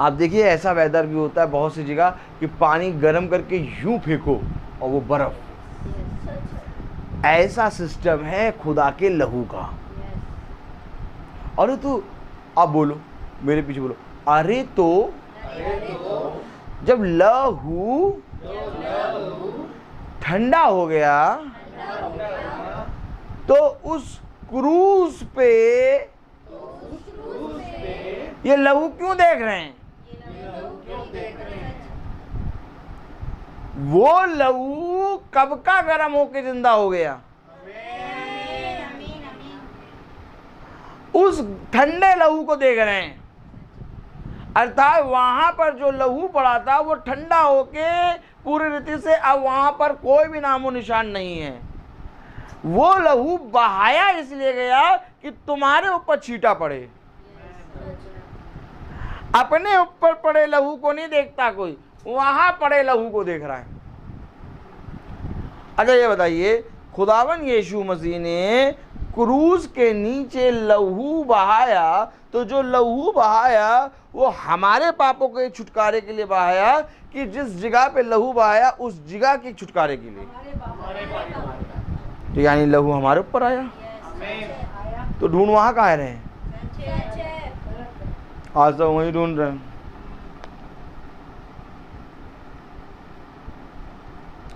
आप देखिए, ऐसा वेदर भी होता है बहुत सी जगह कि पानी गर्म करके यूं फेंको और वो बर्फ। ऐसा सिस्टम है खुदा के लहू का। अरे तो आप बोलो, मेरे पीछे बोलो, अरे तो जब लहू ठंडा हो गया तो उस क्रूस पे ये लहू क्यों देख रहे हैं? वो लहू कब का गर्म होके जिंदा हो गया? उस ठंडे लहू को देख रहे हैं। अर्थात वहां पर जो लहू पड़ा था वो ठंडा होके पूरी रीति से अब वहां पर कोई भी नामो निशान नहीं है। वो लहू बहाया इसलिए गया कि तुम्हारे ऊपर छींटा पड़े। अपने ऊपर पड़े लहू को नहीं देखता कोई, वहां पड़े लहू को देख रहा है। अच्छा ये बताइए, खुदावन यीशु मसीह ने क्रूस के नीचे लहू बहाया, तो जो लहू बहाया वो हमारे पापों के छुटकारे के लिए बहाया कि जिस जगह पे लहू बहाया उस जगह के छुटकारे के लिए? तो यानी लहू हमारे ऊपर आया। तो ढूंढ वहां कहाँ रहे हैं? आज तो वहीं ढूंढ रहे हैं।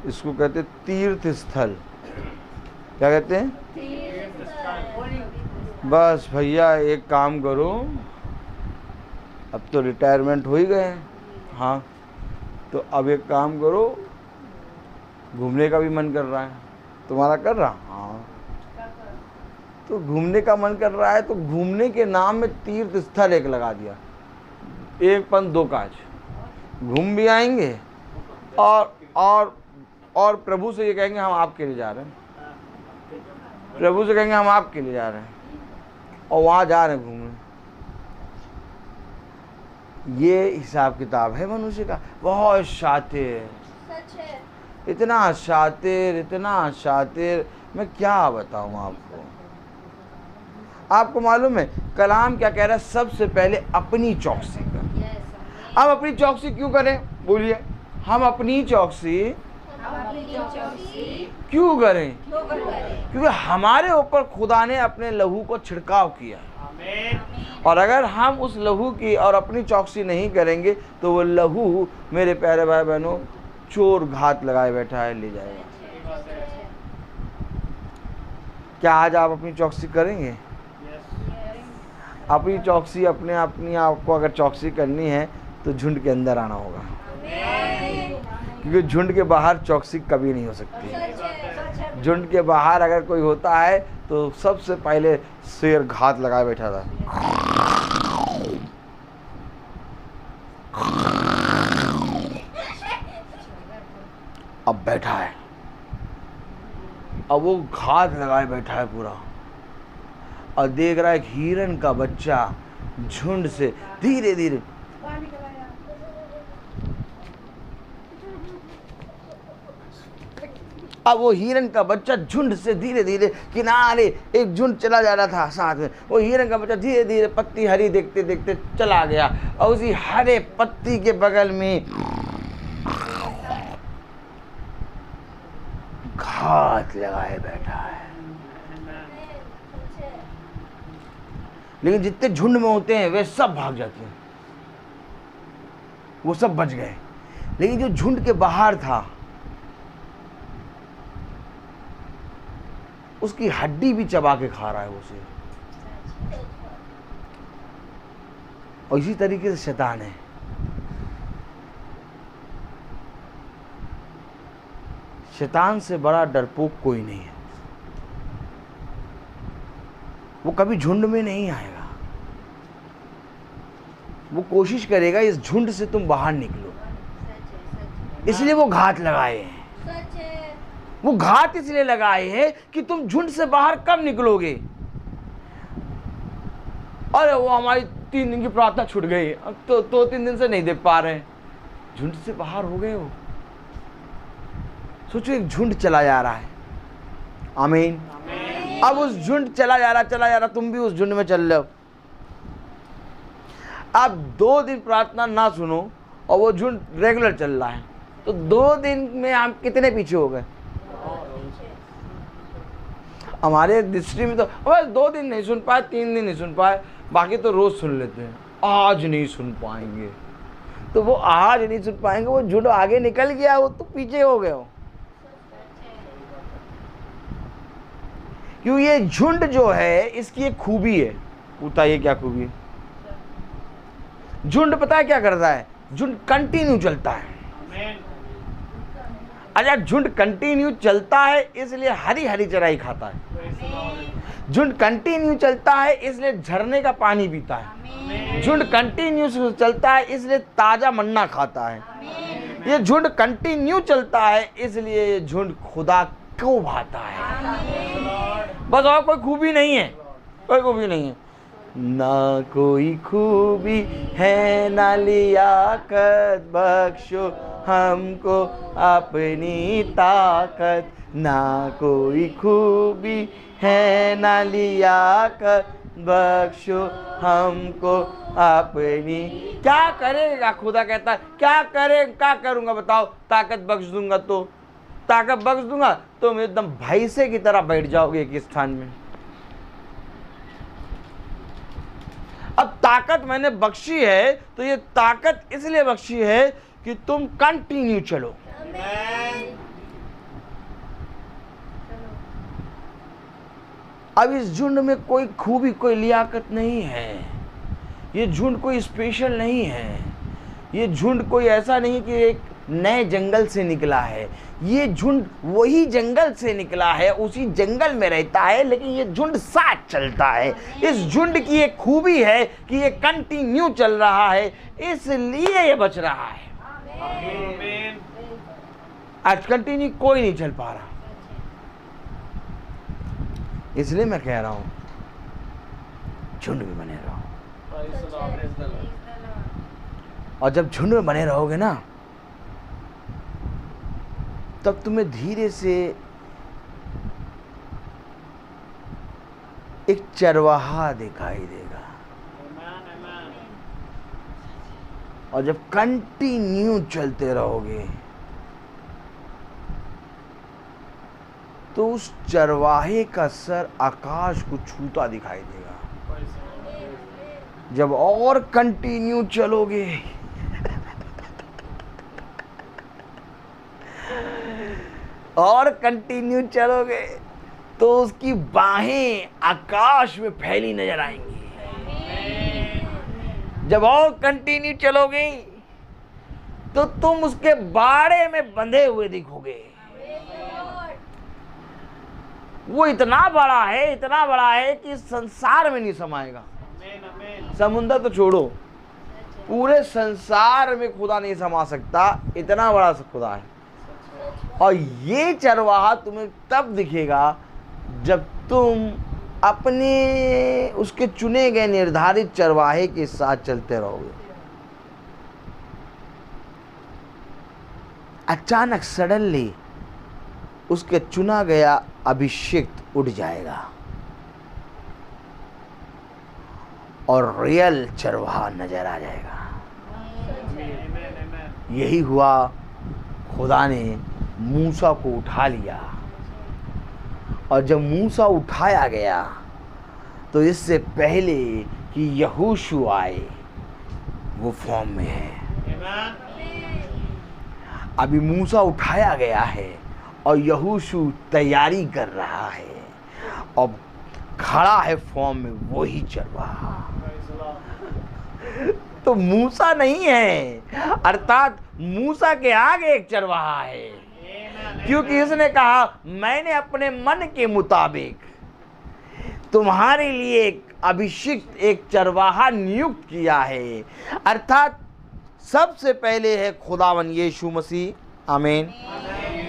इसको कहते तीर्थ स्थल। क्या कहते हैं? बस भैया एक काम करो, अब तो रिटायरमेंट हो ही गए। हाँ, तो अब एक काम करो, घूमने का भी मन कर रहा है। तुम्हारा कर रहा? हाँ, तो घूमने का मन कर रहा है तो घूमने के नाम में तीर्थ स्थल एक लगा दिया। एक पन दो काज, घूम भी आएंगे और प्रभु से ये कहेंगे हम आपके लिए जा रहे हैं। प्रभु से कहेंगे हम आपके लिए जा रहे हैं और वहां जा रहे हैं घूमने। ये हिसाब किताब है मनुष्य का। बहुत शातिर, इतना शातिर, मैं क्या बताऊं आपको। आपको मालूम है कलाम क्या कह रहा है? सबसे पहले अपनी चौकसी कर। हम अपनी चौकसी क्यों करें? बोलिए, हम अपनी चौकसी क्यों करें? क्योंकि हमारे ऊपर खुदा ने अपने लहू को छिड़काव किया। और अगर हम उस लहू की और अपनी चौकसी नहीं करेंगे तो वो लहू, मेरे प्यारे भाई बहनों, चोर घात लगाए बैठा है, ले जाएगा। क्या आज आप अपनी चौकसी करेंगे? अपनी चौकसी अपनी आपको अगर चौकसी करनी है तो झुंड के अंदर आना होगा, क्योंकि झुंड के बाहर चौकसी कभी नहीं हो सकती। झुंड के बाहर अगर कोई होता है तो सबसे पहले शेर घात लगाए बैठा था। अब बैठा है, अब वो घात लगाए बैठा है पूरा, और देख रहा है एक हिरन का बच्चा झुंड से धीरे धीरे अब वो हिरन का बच्चा झुंड से धीरे धीरे किनारे, एक झुंड चला जा रहा था साथ में, वो हिरन का बच्चा धीरे धीरे पत्ती हरी देखते देखते चला गया और उसी हरे पत्ती के बगल में घात लगाए बैठा है। लेकिन जितने झुंड में होते हैं वे सब भाग जाते हैं, वो सब बच गए। लेकिन जो झुंड के बाहर था उसकी हड्डी भी चबा के खा रहा है वो शेर। और इसी तरीके से शैतान है। शैतान से बड़ा डरपोक कोई नहीं है। वो कभी झुंड में नहीं आएगा, वो कोशिश करेगा इस झुंड से तुम बाहर निकलो, इसलिए वो घात लगाए हैं। वो घात इसलिए लगाए हैं कि तुम झुंड से बाहर कब निकलोगे। अरे वो हमारी 3 दिन की प्रार्थना छूट गई, अब तो 2-3 दिन से नहीं देख पा रहे हैं। झुंड से बाहर हो गए हो। सोचो, एक झुंड चला जा रहा है। आमीन। अब उस झुंड चला जा रहा, तुम भी उस झुंड में चल रहे हो। आप 2 दिन प्रार्थना ना सुनो और वो झुंड रेगुलर चल रहा है, तो 2 दिन में हम कितने पीछे हो गए। हमारे डिस्ट्रिक्ट में तो बस 2 दिन नहीं सुन पाए, 3 दिन नहीं सुन पाए, बाकी तो रोज सुन लेते हैं। आज नहीं सुन पाएंगे, तो वो आज नहीं सुन पाएंगे, वो झुंड आगे निकल गया, वो तो पीछे हो गए हो। क्यों? ये झुंड जो है इसकी एक खूबी है। बताइए क्या खूबी है? झुंड पता है क्या करता है? झुंड कंटिन्यू चलता है। अच्छा, झुंड कंटिन्यू चलता है इसलिए हरी हरी चराई खाता है। झुंड कंटिन्यू चलता है इसलिए झरने का पानी पीता है। झुंड कंटिन्यू चलता है इसलिए ताजा मन्ना खाता है। ये झुंड कंटिन्यू चलता है इसलिए ये झुंड खुदा को भाता है। बस और कोई खूबी नहीं है, कोई खूबी नहीं है। ना कोई खूबी है ना लियाकत, बख्शो हमको अपनी ताकत। ना कोई खूबी है ना लियाकत, बख्शो हमको अपनी। क्या करेगा? खुदा कहता है क्या करूंगा बताओ? ताकत बख्श दूंगा तो ताकत बख्श दूंगा तुम एकदम भैंसे की तरह बैठ जाओगे एक स्थान में। अब ताकत मैंने बख्शी है तो ये ताकत इसलिए बख्शी है कि तुम कंटिन्यू चलो। अब इस झुंड में कोई खूबी कोई लियाकत नहीं है, ये झुंड कोई स्पेशल नहीं है, ये झुंड कोई ऐसा नहीं कि एक नए जंगल से निकला है। ये झुंड वही जंगल से निकला है, उसी जंगल में रहता है, लेकिन ये झुंड साथ चलता है। इस झुंड की एक खूबी है कि ये कंटिन्यू चल रहा है, इसलिए ये बच रहा है। आज कंटिन्यू कोई नहीं चल पा रहा, इसलिए मैं कह रहा हूं झुंड में बने रहो। और जब झुंड में बने रहोगे ना, तब तुम्हें धीरे से एक चरवाहा दिखाई देगा। और जब कंटिन्यू चलते रहोगे तो उस चरवाहे का सर आकाश को छूता दिखाई देगा। जब और कंटिन्यू चलोगे और कंटिन्यू चलोगे तो उसकी बाहें आकाश में फैली नजर आएंगी। जब और कंटिन्यू चलोगे तो तुम उसके बाड़े में बंधे हुए दिखोगे। वो इतना बड़ा है कि संसार में नहीं समाएगा। समुद्र तो छोड़ो, पूरे संसार में खुदा नहीं समा सकता, इतना बड़ा खुदा है। और ये चरवाहा तुम्हें तब दिखेगा जब तुम अपने उसके चुने गए निर्धारित चरवाहे के साथ चलते रहोगे। अचानक सडनली उसके चुना गया अभिषिक्त उठ जाएगा और रियल चरवाहा नजर आ जाएगा। यही हुआ, खुदा ने मूसा को उठा लिया। और जब मूसा उठाया गया तो इससे पहले कि यहोशू आए, वो फॉर्म में है। अभी मूसा उठाया गया है और यहोशू तैयारी कर रहा है और खड़ा है फॉर्म में वही चरवाहा। तो मूसा नहीं है, अर्थात मूसा के आगे एक चरवाहा है, क्योंकि इसने कहा मैंने अपने मन के मुताबिक तुम्हारे लिए एक अभिषिक्त एक चरवाहा नियुक्त किया है। अर्थात सबसे पहले है खुदावन यीशु मसीह, आमीन।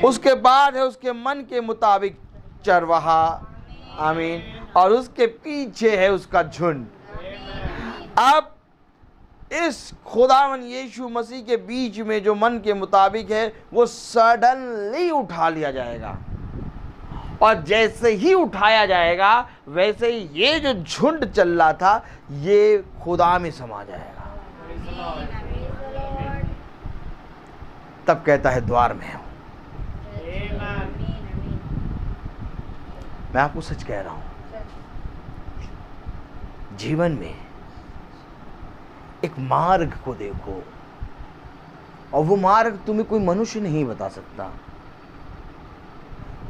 उसके बाद है उसके मन के मुताबिक चरवाहा, आमीन। और उसके पीछे है उसका झुंड। अब इस खुदावन यीशु मसीह के बीच में जो मन के मुताबिक है वो सडनली उठा लिया जाएगा। और जैसे ही उठाया जाएगा वैसे ही ये जो झुंड चल रहा था ये खुदा में समा जाएगा। तब कहता है द्वार में हूं। मैं आपको सच कह रहा हूं, जीवन में एक मार्ग को देखो और वो मार्ग तुम्हें कोई मनुष्य नहीं बता सकता,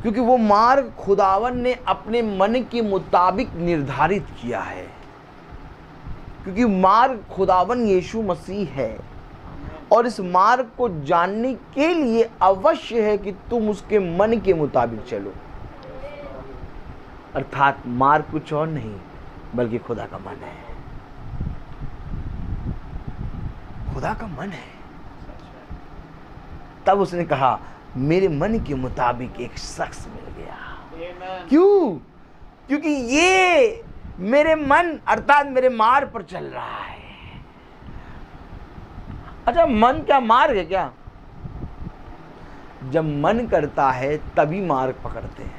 क्योंकि वो मार्ग खुदावन ने अपने मन के मुताबिक निर्धारित किया है। क्योंकि मार्ग खुदावन यीशु मसीह है और इस मार्ग को जानने के लिए अवश्य है कि तुम उसके मन के मुताबिक चलो। अर्थात मार्ग कुछ और नहीं बल्कि खुदा का मन है। खुदा का मन है। तब उसने कहा मेरे मन के मुताबिक एक शख्स मिल गया। क्यों? क्योंकि ये मेरे मन अर्थात मेरे मार्ग पर चल रहा है। अच्छा, मन क्या मार्ग है क्या? जब मन करता है तभी मार्ग पकड़ते हैं।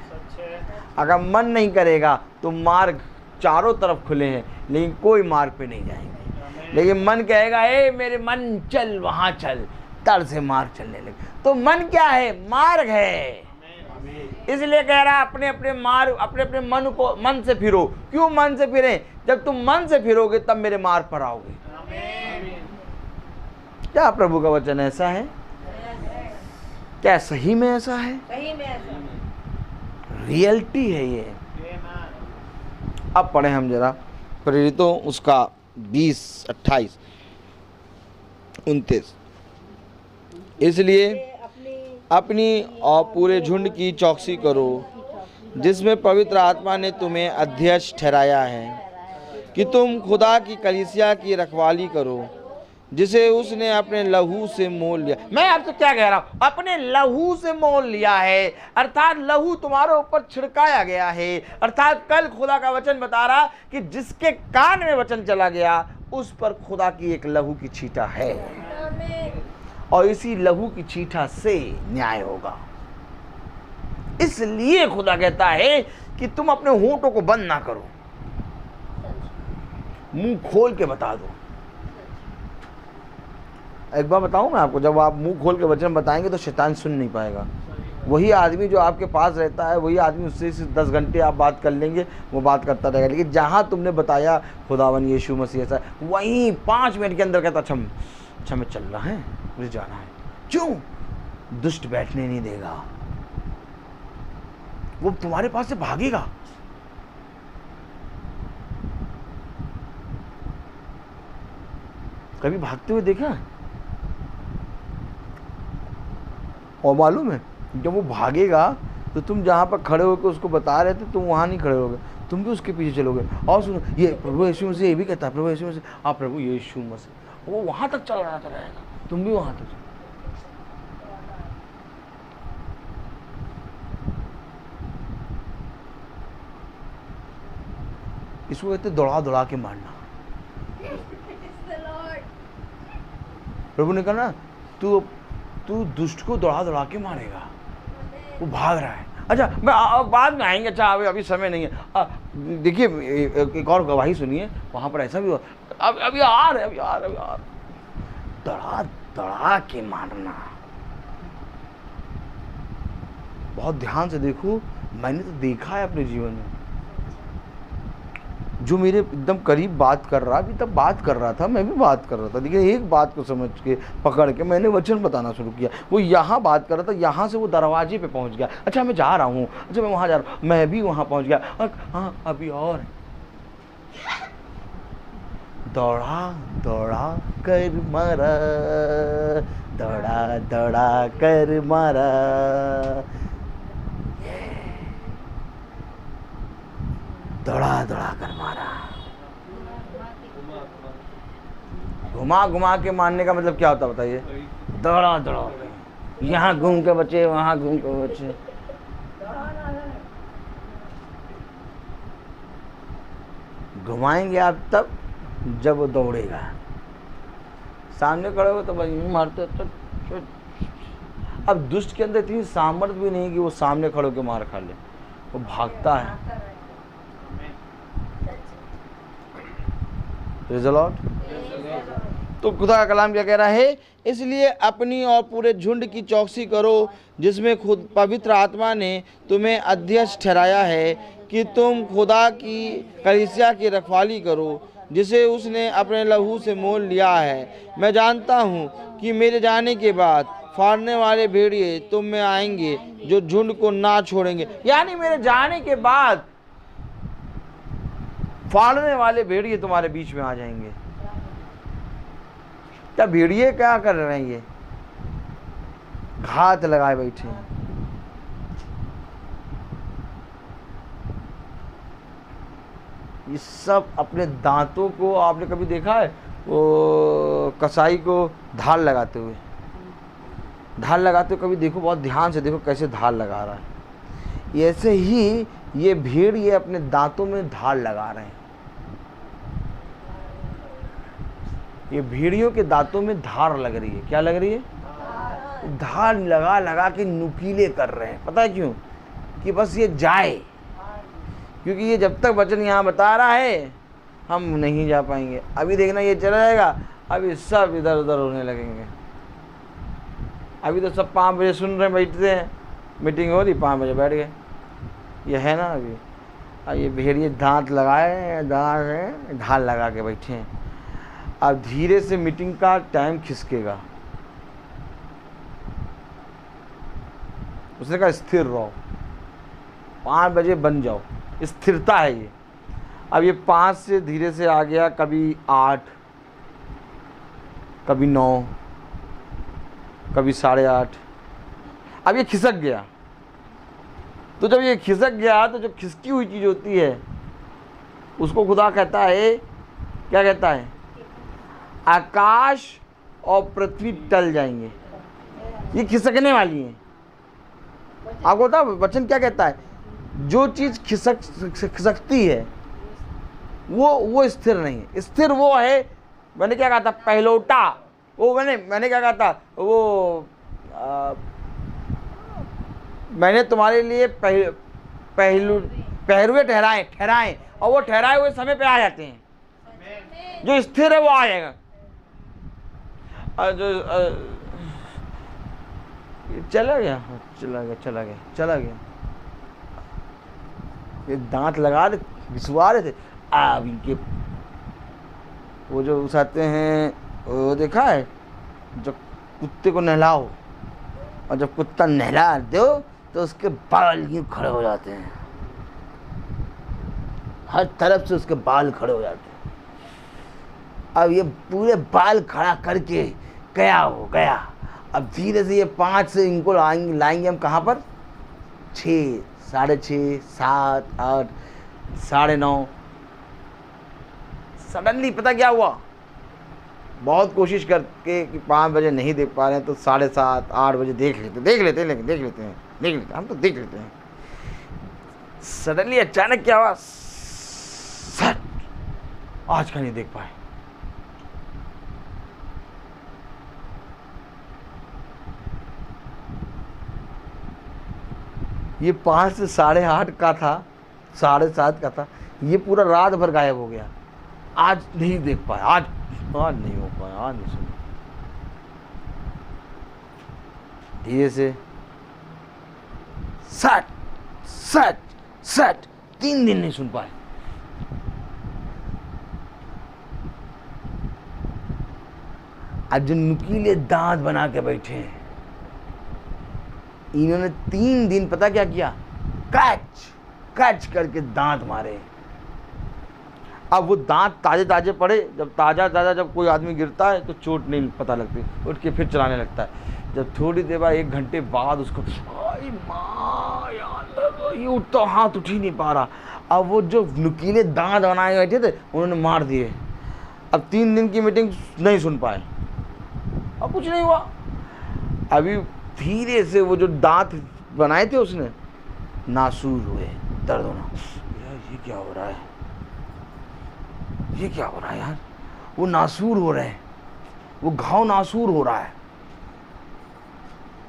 अगर मन नहीं करेगा तो मार्ग चारों तरफ खुले हैं, लेकिन कोई मार्ग पे नहीं जाएंगे। लेकिन मन कहेगा ए मेरे मन चल वहां चल, तड़ से मार्ग चलने लगे। तो मन क्या है? मार्ग है। इसलिए कह रहा है अपने अपने मार्ग, अपने अपने मन से फिरो। क्यों मन से फिरे? जब तुम मन से फिरोगे तब मेरे मार्ग पर आओगे। क्या प्रभु का वचन ऐसा है? क्या सही में ऐसा है? सही में ऐसा रियलिटी है ये। अब पढ़े हम जरा प्रेरितों उसका 20, 28, 29। इसलिए अपनी और पूरे झुंड की चौकसी करो, जिसमें पवित्र आत्मा ने तुम्हें अध्यक्ष ठहराया है, कि तुम खुदा की कलीसिया की रखवाली करो, जिसे उसने अपने लहू से मोल लिया। मैं आपसे क्या कह रहा हूं? अपने लहू से मोल लिया है, अर्थात लहू तुम्हारे ऊपर छिड़काया गया है। अर्थात कल खुदा का वचन बता रहा कि जिसके कान में वचन चला गया उस पर खुदा की एक लहू की छींटा है, और इसी लहू की छींटा से न्याय होगा। इसलिए खुदा कहता है कि तुम अपने होंठों को बंद ना करो, मुंह खोल के बता दो। एक बार बताऊं मैं आपको, जब आप मुंह खोल के वचन बताएंगे तो शैतान सुन नहीं पाएगा। वही आदमी जो आपके पास रहता है, वही आदमी उससे 10 घंटे आप बात कर लेंगे, वो बात करता रहेगा। लेकिन जहां तुमने बताया खुदावन यीशु मसीह ऐसा, वहीं 5 मिनट के अंदर कहता अच्छा मैं चल रहा है, मुझे जाना है। क्यों? दुष्ट बैठने नहीं देगा, वो तुम्हारे पास से भागेगा। कभी भागते हुए देखा है? और मालूम है जब वो भागेगा तो तुम जहां पर खड़े होकर उसको बता रहे थे तुम वहां नहीं खड़े होगे, तुम भी उसके पीछे चलोगे। और सुनो, ये प्रभु यीशु मसीह ये भी कहता है, प्रभु यीशु मसीह, हाँ प्रभु यीशु मसीह, वो वहां तक चल रहा रहेगा, तुम भी वहां तक। इसको कहते दौड़ा दौड़ा के मारना। प्रभु ने कहा ना, तू दुष्ट को दौड़ा दौड़ा के मारेगा, वो भाग रहा है। अच्छा, मैं बाद में आएंगे। अच्छा, अभी समय नहीं है। देखिए एक और गवाही सुनिए, वहां पर ऐसा भी हुआ। अभी आ रहे दौड़ा दौड़ा के मारना। बहुत ध्यान से देखो, मैंने तो देखा है अपने जीवन में। जो मेरे एकदम करीब बात कर रहा, अभी तब बात कर रहा था, मैं भी बात कर रहा था, लेकिन एक बात को समझ के पकड़ के मैंने वचन बताना शुरू किया। वो यहाँ बात कर रहा था, यहाँ से वो दरवाजे पे पहुँच गया। अच्छा मैं जा रहा हूँ, अच्छा मैं वहाँ जा रहा हूँ, मैं भी वहाँ पहुँच गया। हाँ अभी और दौड़ा दौड़ा कर मारा, दौड़ा दौड़ा कर मारा, दौड़ा दौड़ा कर मारा। घुमा घुमा के मारने का मतलब क्या होता है बताइए? दौड़ा दौड़ा, यहाँ घूम के बचे, वहां घूम के बचे। घुमाएंगे आप तब जब वो दौड़ेगा। सामने खड़े हो तो भाई मारते। अब दुष्ट के अंदर इतनी सामर्थ्य भी नहीं कि वो सामने खड़े होकर मार खा ले, वो भागता है। तो खुदा का कलाम क्या कह रहा है? इसलिए अपनी और पूरे झुंड की चौकसी करो, जिसमें खुद पवित्र आत्मा ने तुम्हें अध्यक्ष ठहराया है, कि तुम खुदा की कलीसिया की रखवाली करो, जिसे उसने अपने लहू से मोल लिया है। मैं जानता हूँ कि मेरे जाने के बाद फाड़ने वाले भेड़िए तुम में आएंगे, जो झुंड को ना छोड़ेंगे। यानी मेरे जाने के बाद फाड़ने वाले भेड़िए तुम्हारे बीच में आ जाएंगे। क्या भेड़िए क्या कर रहे हैं? ये घात लगाए बैठे हैं। ये सब अपने दांतों को, आपने कभी देखा है वो कसाई को धार लगाते हुए? धार लगाते हुए कभी देखो, बहुत ध्यान से देखो कैसे धार लगा रहा है। ऐसे ही ये भेड़ ये अपने दांतों में धार लगा रहे हैं। ये भेड़ियों के दांतों में धार लग रही है। क्या लग रही है? धार लगा लगा के नुकीले कर रहे हैं। पता है क्यों? कि बस ये जाए, क्योंकि ये जब तक वचन यहाँ बता रहा है हम नहीं जा पाएंगे। अभी देखना ये चला जाएगा, अभी सब इधर उधर होने लगेंगे। अभी तो सब 5 बजे सुन रहे हैं, बैठते हैं, मीटिंग हो रही, 5 बजे बैठ गए। ये है ना अभी। अब ये भेड़िए दांत लगाए, दांत है ढाल लगा के बैठे हैं। अब धीरे से मीटिंग का टाइम खिसकेगा। उसने कहा स्थिर रहो, 5 बजे बन जाओ। स्थिरता है ये। अब ये 5 से धीरे से आ गया, कभी 8, कभी 9, कभी 8:30। अब ये खिसक गया। तो जब ये खिसक गया तो जो खिसकी हुई चीज़ होती है उसको खुदा कहता है, क्या कहता है? आकाश और पृथ्वी टल जाएंगे। ये खिसकने वाली है। आपको पता वचन क्या कहता है? जो चीज़ खिसकती है वो स्थिर नहीं है। स्थिर वो है, मैंने क्या कहा था, पहलौटा। वो मैंने क्या कहा था, वो मैंने तुम्हारे लिए पहरुए ठहराए और वो ठहराए हुए समय पे आ जाते हैं। जो स्थिर है वो आ जाएगा। चला गया। ये दांत लगा दे, घिसवा रहे थे। अब इनके वो जो उसाते हैं, वो देखा है, जब कुत्ते को नहलाओ और जब कुत्ता नहला दो तो उसके बाल यूं खड़े हो जाते हैं, हर तरफ से उसके बाल खड़े हो जाते हैं। अब ये पूरे बाल खड़ा करके गया। अब धीरे से ये 5 से इनको लाएंगे हम कहाँ पर? 6, 6:30, 7, 8, 9:30। सडनली पता क्या हुआ? बहुत कोशिश करके कि 5 बजे नहीं देख पा रहे हैं तो 7:30, 8 बजे देख लेते हैं। हम तो देख लेते हैं। सडनली अचानक क्या हुआ? आज का नहीं देख पाए। ये 5 से 8:30 का था, 7:30 का था। ये पूरा रात भर गायब हो गया। आज नहीं देख पाया, आज नहीं हो पाया, आज नहीं सुना। धीरे से सट 3 दिन नहीं सुन पाए। आज जो नुकीले दांत बना के बैठे हैं, इन्होंने 3 दिन पता क्या किया? कैच करके दांत मारे। अब वो दांत ताजे पड़े। जब ताजा जब कोई आदमी गिरता है तो चोट नहीं पता लगती, उठ के फिर चलाने लगता है। जब थोड़ी देर बाद 1 घंटे बाद उसको ये उठता, हाथ उठ ही नहीं पा रहा। अब वो जो नुकीले दांत बनाए बैठे थे उन्होंने मार दिए। अब 3 दिन की मीटिंग नहीं सुन पाए। अब कुछ नहीं हुआ। अभी धीरे से वो जो दांत बनाए थे उसने नासूर हुए, दर्द होना। ये क्या हो रहा है यार? वो नासूर हो रहे हैं, वो घाव नासूर हो रहा है।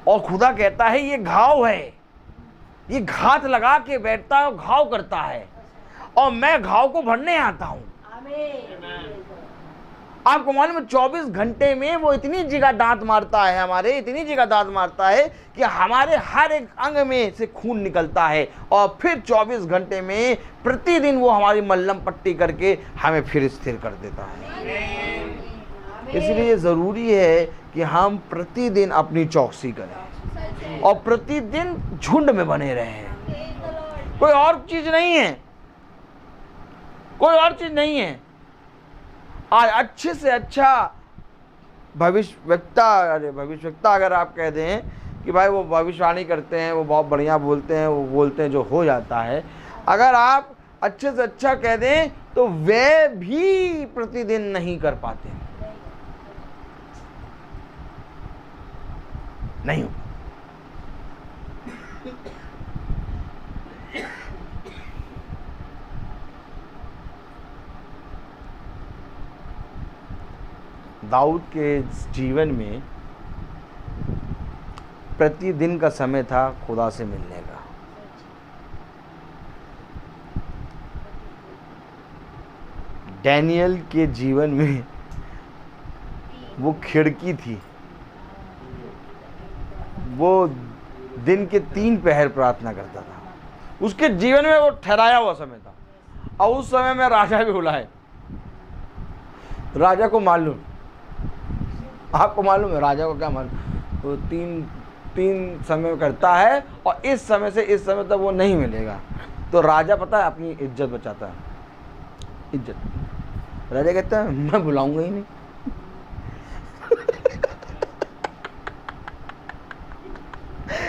और खुदा कहता है ये घाव है, ये घात लगा के बैठता है और घाव करता है, और मैं घाव को भरने आता हूं। आपको मालूम है 24 घंटे में वो इतनी जगह दांत मारता है, इतनी जगह दांत मारता है कि हमारे हर एक अंग में से खून निकलता है। और फिर 24 घंटे में प्रतिदिन वो हमारी मल्लम पट्टी करके हमें फिर स्थिर कर देता है। इसलिए ज़रूरी है कि हम प्रतिदिन अपनी चौकसी करें और प्रतिदिन झुंड में बने रहें। कोई और चीज़ नहीं है। आज अच्छे से अच्छा भविष्यवक्ता अगर आप कह दें कि भाई वो भविष्यवाणी करते हैं, वो बहुत बढ़िया बोलते हैं, वो बोलते हैं जो हो जाता है। अगर आप अच्छे से अच्छा कह दें तो वे भी प्रतिदिन नहीं कर पाते, नहीं हो। दाऊद के जीवन में प्रतिदिन का समय था खुदा से मिलने का। डैनियल के जीवन में वो खिड़की थी, वो दिन के 3 पहर प्रार्थना करता था। उसके जीवन में वो ठहराया हुआ समय था, और उस समय में राजा भी बुलाए। राजा को मालूम, आपको मालूम है राजा को क्या मालूम, वो तीन समय करता है और इस समय से इस समय तक वो नहीं मिलेगा। तो राजा पता है अपनी इज्जत बचाता है। इज्जत राजा कहता है मैं बुलाऊंगा ही नहीं।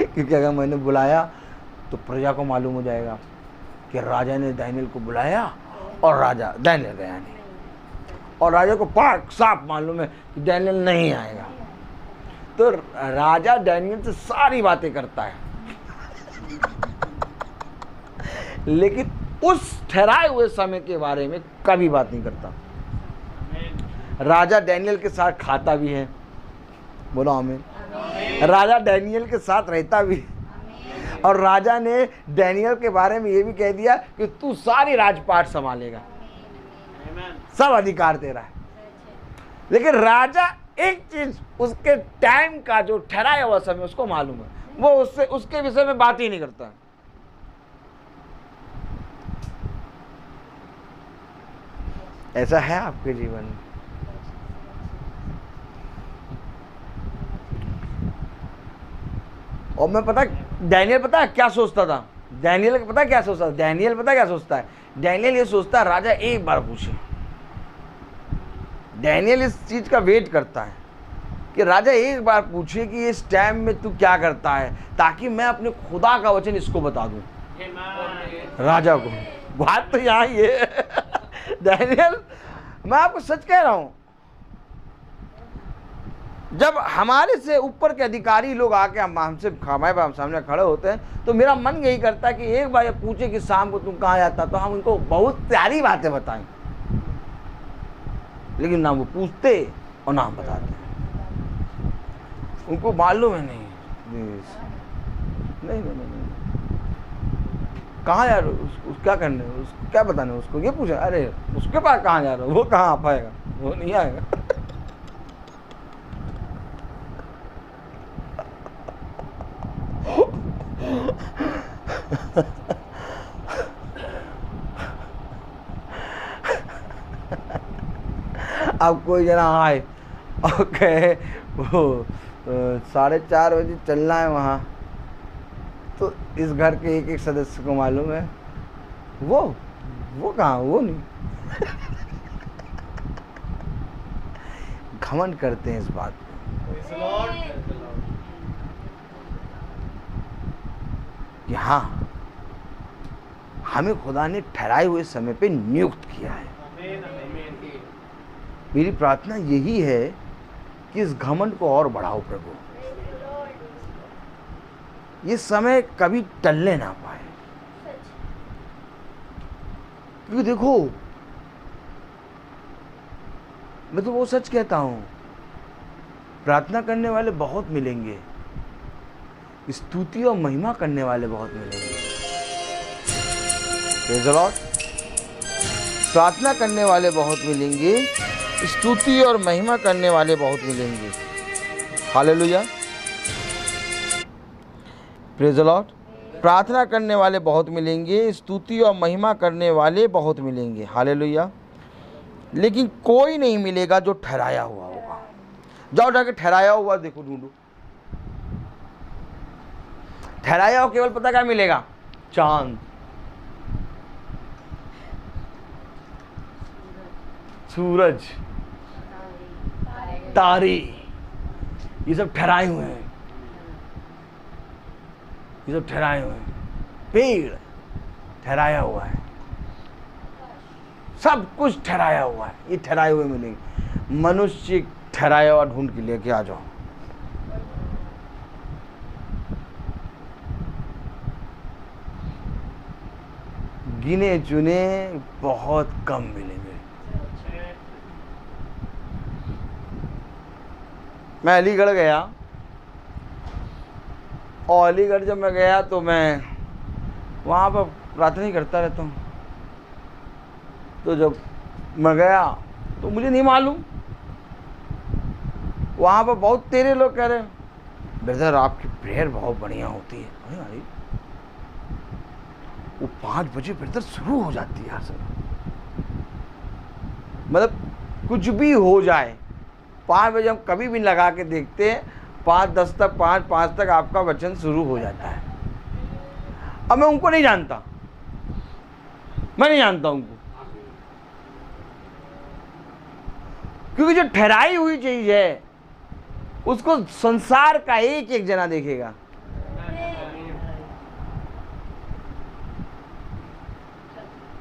क्योंकि अगर मैंने बुलाया तो प्रजा को मालूम हो जाएगा कि राजा ने दानियल को बुलाया और राजा दानियल गया नहीं, और राजा को पाक साफ मालूम है कि दानियल नहीं आएगा। तो राजा दानियल से सारी बातें करता है, लेकिन उस ठहराए हुए समय के बारे में कभी बात नहीं करता। राजा दानियल के साथ खाता भी है, बोलो आमीन। राजा दानियल के साथ रहता भी, और राजा ने दानियल के बारे में ये भी कह दिया कि तू सारी राजपाट संभालेगा, सब अधिकार तेरा है। लेकिन राजा एक चीज, उसके टाइम का जो ठहराया हुआ समय उसको मालूम है, वो उससे उसके विषय में बात ही नहीं करता है। ऐसा है आपके जीवन में? और मैं पता दानियल पता है क्या सोचता था? दानियल पता क्या सोचता था? दानियल पता क्या सोचता है? दानियल ये सोचता है राजा एक बार पूछे। दानियल इस चीज का वेट करता है कि राजा एक बार पूछे कि इस टाइम में तू क्या करता है, ताकि मैं अपने खुदा का वचन इसको बता दूं राजा को। बात तो यहाँ ये दानियल, मैं आपको सच कह रहा हूं, जब हमारे से ऊपर के अधिकारी लोग आके हमसे हमारे सामने खड़े होते हैं तो मेरा मन यही करता है कि एक बार ये पूछे कि शाम को तुम कहाँ जाता, तो हम उनको बहुत प्यारी बातें बताएं। लेकिन ना वो पूछते और ना हम बताते, उनको मालूम है नहीं। कहाँ जा रहे हो, उसको क्या करने, उसको क्या बताने, उसको ये पूछे अरे उसके पास कहाँ जा रहे हो, वो कहाँ आ पाएगा, वो नहीं आएगा। अब कोई जना आए और कहे वो 4:30 बजे चलना है वहाँ, तो इस घर के एक सदस्य को मालूम है वो कहाँ, वो नहीं। घमंड करते हैं इस बात पे। कि हाँ, हमें खुदा ने ठहराए हुए समय पे नियुक्त किया है। मेरी प्रार्थना यही है कि इस घमंड को और बढ़ाओ प्रभु, ये समय कभी टलने ना पाए। क्योंकि देखो, मैं तो वो सच कहता हूं, प्रार्थना करने वाले बहुत मिलेंगे, स्तुति और महिमा करने वाले बहुत मिलेंगे। Praise the Lord. प्रार्थना करने वाले बहुत मिलेंगे, स्तुति और महिमा करने वाले बहुत मिलेंगे। Hallelujah, praise the Lord. प्रार्थना करने वाले बहुत मिलेंगे, स्तुति और महिमा करने वाले बहुत मिलेंगे। हालेलुया। लेकिन कोई नहीं मिलेगा जो ठहराया हुआ होगा। जाओ जाके ठहराया हुआ देखो, ढूंढो। ठहराया हुआ केवल पता क्या मिलेगा? चांद, सूरज, तारे, ये सब ठहराए हुए हैं, ये सब ठहराए हुए हैं। पेड़ ठहराया हुआ है, सब कुछ ठहराया हुआ है, ये ठहराए हुए मिलेंगे। मनुष्य ठहराया हुआ ढूंढ के लेके आ जाओ। गिने चुने बहुत कम मिलेंगे। मैं अलीगढ़ गया, और अलीगढ़ जब मैं गया तो मैं वहाँ पर प्रार्थना ही करता रहता हूँ। तो जब मैं गया तो मुझे नहीं मालूम, वहाँ पर बहुत तेरे लोग कह रहे हैं ब्रदर आपकी प्रेयर बहुत बढ़िया होती है। अरे अरे वो 5 बजे ब्रदर शुरू हो जाती है यार सब, मतलब कुछ भी हो जाए 5 बजे हम कभी भी लगा के देखते हैं, 5:10 तक 5:05 तक आपका वचन शुरू हो जाता है। अब मैं उनको नहीं जानता, मैं नहीं जानता उनको, क्योंकि जो ठहराई हुई चीज है उसको संसार का एक एक जना देखेगा।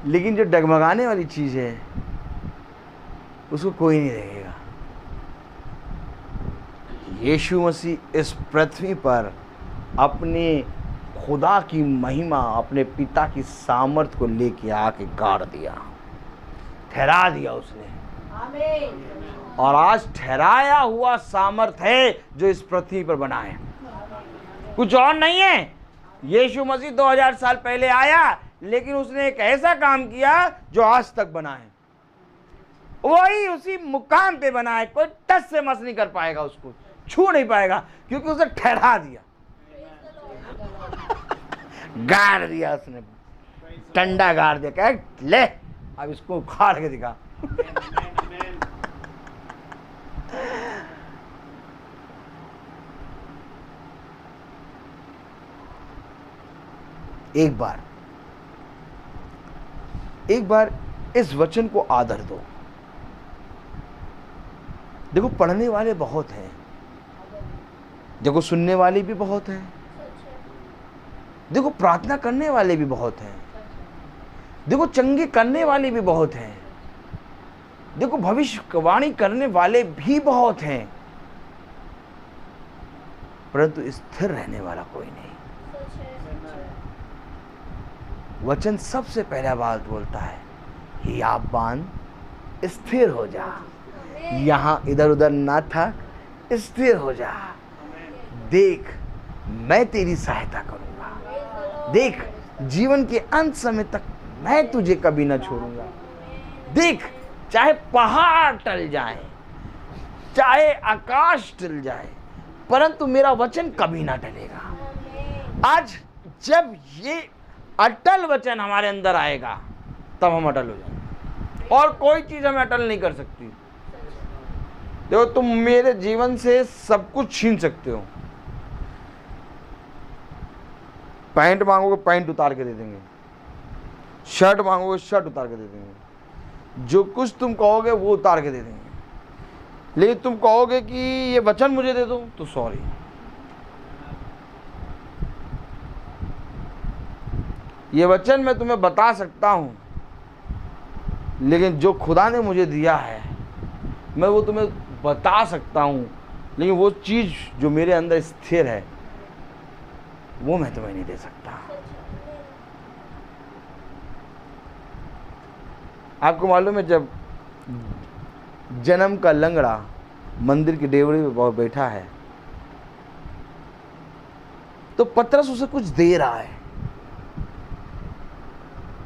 लेकिन जो डगमगाने वाली चीज है उसको कोई नहीं देखेगा। यीशु मसीह इस पृथ्वी पर अपने खुदा की महिमा, अपने पिता की सामर्थ को लेके आके गाड़ दिया, ठहरा दिया उसने। और आज ठहराया हुआ सामर्थ है जो इस पृथ्वी पर बना है, कुछ और नहीं है। यीशु मसीह 2000 साल पहले आया, लेकिन उसने एक ऐसा काम किया जो आज तक बना है, वही उसी मुकाम पे बना है। कोई टच से मस नहीं कर पाएगा, उसको छू नहीं पाएगा, क्योंकि उसे ठहरा दिया, गाड़ दिया उसने, टंडा गाड़ दिया। कह ले अब इसको उखाड़ के दिखा। एक बार इस वचन को आदर दो। देखो पढ़ने वाले बहुत हैं, देखो सुनने वाले भी बहुत हैं, देखो प्रार्थना करने वाले भी बहुत हैं, देखो चंगे करने वाले भी बहुत हैं, देखो भविष्यवाणी करने वाले भी बहुत हैं, परंतु स्थिर रहने वाला कोई नहीं। वचन सबसे पहला बात बोलता है, याबान स्थिर हो जा, यहां इधर उधर ना थक, स्थिर हो जा। देख मैं तेरी सहायता करूंगा, देख जीवन के अंत समय तक मैं तुझे कभी ना छोड़ूंगा। देख चाहे पहाड़ टल जाए, चाहे आकाश टल जाए, परंतु मेरा वचन कभी ना टलेगा। आज जब ये अटल वचन हमारे अंदर आएगा तब हम अटल हो जाएंगे, और कोई चीज हमें अटल नहीं कर सकती। देखो तुम मेरे जीवन से सब कुछ छीन सकते हो, पैंट मांगोगे पैंट उतार के दे देंगे, शर्ट मांगोगे शर्ट उतार के दे देंगे, जो कुछ तुम कहोगे वो उतार के दे देंगे। लेकिन तुम कहोगे कि ये वचन मुझे दे दो, तो सॉरी, ये वचन मैं तुम्हें बता सकता हूं, लेकिन जो खुदा ने मुझे दिया है मैं वो तुम्हें बता सकता हूं, लेकिन वो चीज जो मेरे अंदर स्थिर है वो मैं तुम्हें नहीं दे सकता। आपको मालूम है, जब जन्म का लंगड़ा मंदिर की डेवड़ी में बैठा है तो पतरस उसे कुछ दे रहा है,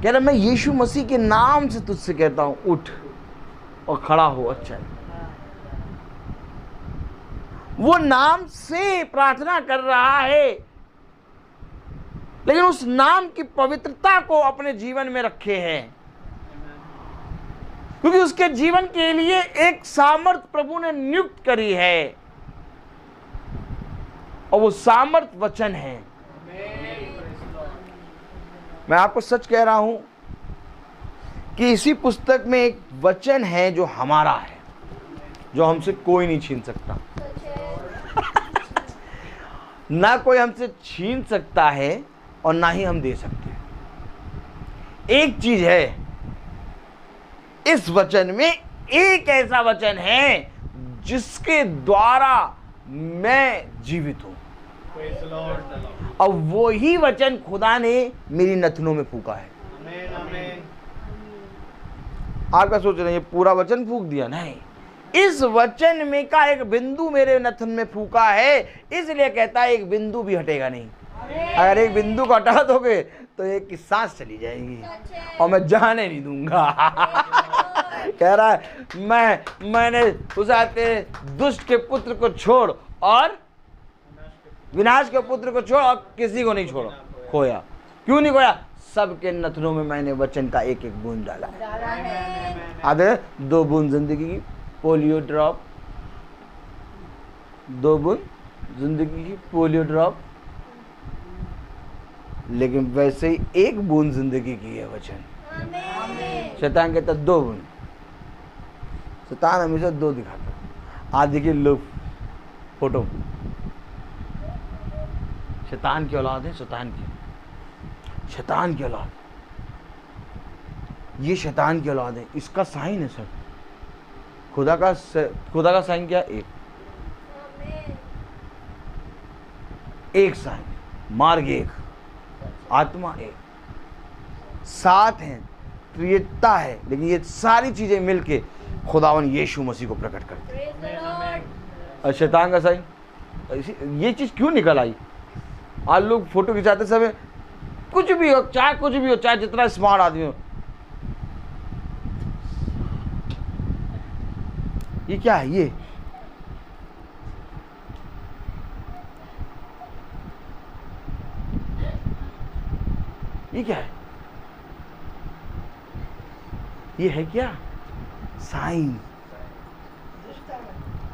कह रहा मैं यीशु मसीह के नाम से तुझसे कहता हूं, उठ और खड़ा हो। अच्छा, वो नाम से प्रार्थना कर रहा है, लेकिन उस नाम की पवित्रता को अपने जीवन में रखे हैं, क्योंकि उसके जीवन के लिए एक सामर्थ प्रभु ने नियुक्त करी है, और वो सामर्थ वचन है। मैं आपको सच कह रहा हूं कि इसी पुस्तक में एक वचन है जो हमारा है, जो हमसे कोई नहीं छीन सकता। ना कोई हमसे छीन सकता है और ना ही हम दे सकते हैं। एक चीज है, इस वचन में एक ऐसा वचन है जिसके द्वारा मैं जीवित हूं, और वो ही वचन खुदा ने मेरी नथनों में फूका है। आप क्या सोच रहे हैं ये पूरा वचन फूक दिया? नहीं, इस वचन में का एक बिंदु मेरे नथन में फूका है, इसलिए कहता है एक बिंदु भी हटेगा नहीं। अगर एक बिंदु को हटा दोगे तो एक की सांस चली जाएगी और मैं जाने नहीं दूंगा। कह रहा है मैंने उस आते दुष्ट के पुत्र को छोड़ और विनाश के पुत्र को छोड़ और किसी को नहीं छोड़ा खोया। क्यों नहीं खोया? सबके नथनों में मैंने वचन का एक एक बूंद डाला है। आधे 2 बूंद जिंदगी की पोलियो ड्रॉप, 2 बूंद जिंदगी की पोलियो ड्रॉप, लेकिन वैसे ही 1 बूंद जिंदगी की है वचन। शैतान कहता 2 बूंद, शैतान हमेशा 2 दिखाता। आज देखिए लोग फोटो, शैतान की औलाद है, शैतान की औलाद, ये शैतान की औलाद है, इसका साइन है सर। खुदा का साइन क्या? एक साइन, मार्ग एक, आत्मा एक, साथ है, त्रिएकता है, लेकिन ये सारी चीजें मिलके खुदावन यीशु मसीह को प्रकट करते हैं। और शैतान का साइन, ये चीज क्यों निकल आई? आज लोग फोटो खिंचाते समय कुछ भी हो, चाहे जितना स्मार्ट आदमी हो, ये क्या है? ये क्या है? ये है क्या? साइन।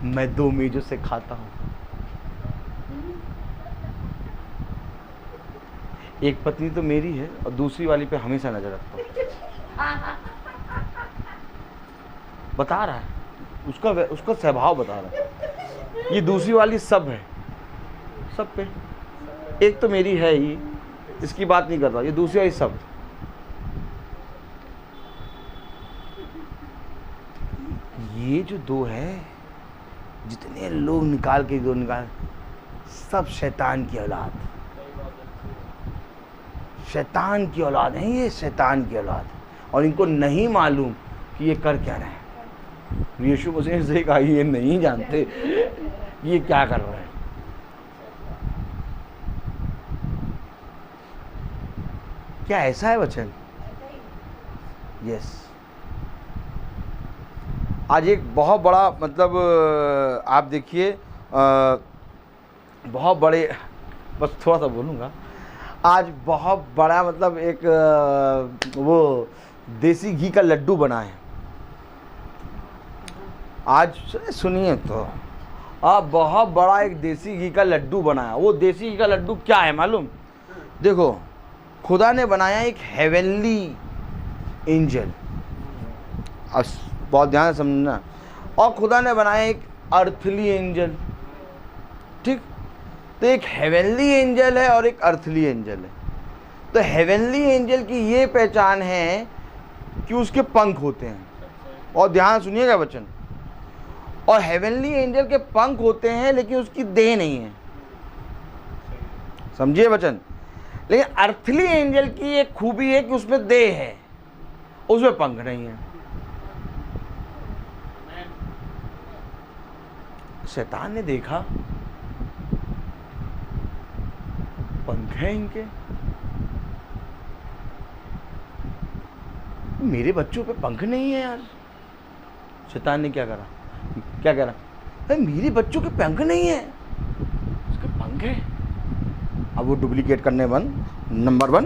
मैं 2 मेजों से खाता हूं, एक पत्नी तो मेरी है और दूसरी वाली पे हमेशा नजर रखता हूं। बता रहा है, उसका स्वभाव बता रहा है। ये दूसरी वाली सब है, सब पे, एक तो मेरी है ही, इसकी बात नहीं कर रहा, ये दूसरी वाली सब। ये जो 2 है, जितने लोग निकाल के 2 निकाल, सब शैतान की औलाद, शैतान की औलाद है। ये शैतान की औलाद, और इनको नहीं मालूम कि ये कर क्या रहे हैं। यीशु मसीह से कहा ये नहीं जानते ये क्या कर रहे हैं। क्या ऐसा है वचन? यस। आज एक बहुत बड़ा मतलब आप देखिए, बहुत बड़े, बस थोड़ा सा बोलूँगा, आज बहुत बड़ा मतलब एक वो देसी घी का लड्डू बना है। आज सुनिए तो, बहुत बड़ा एक देसी घी का लड्डू बना है। वो देसी घी का लड्डू क्या है मालूम? देखो, खुदा ने बनाया एक हेवनली एंजल, अब बहुत ध्यान से समझना, और खुदा ने बनाया एक अर्थली एंजल। ठीक, तो एक हेवनली एंजल है और एक अर्थली एंजल है। तो हेवनली एंजल की ये पहचान है कि उसके पंख होते हैं, और ध्यान सुनिएगा वचन, और हेवनली एंजल के पंख होते हैं लेकिन उसकी देह नहीं है, समझिए वचन। लेकिन अर्थली एंजल की एक खूबी है कि उसमें देह है, उसमें पंख नहीं है। शैतान ने देखा पंख हैं इनके, मेरे बच्चों पे पंख नहीं है यार। शैतान ने क्या करा? क्या कह रहा? अरे मेरे बच्चों के पंख नहीं है, उसके पंख है। अब वो डुप्लीकेट करने बंद, नंबर 1।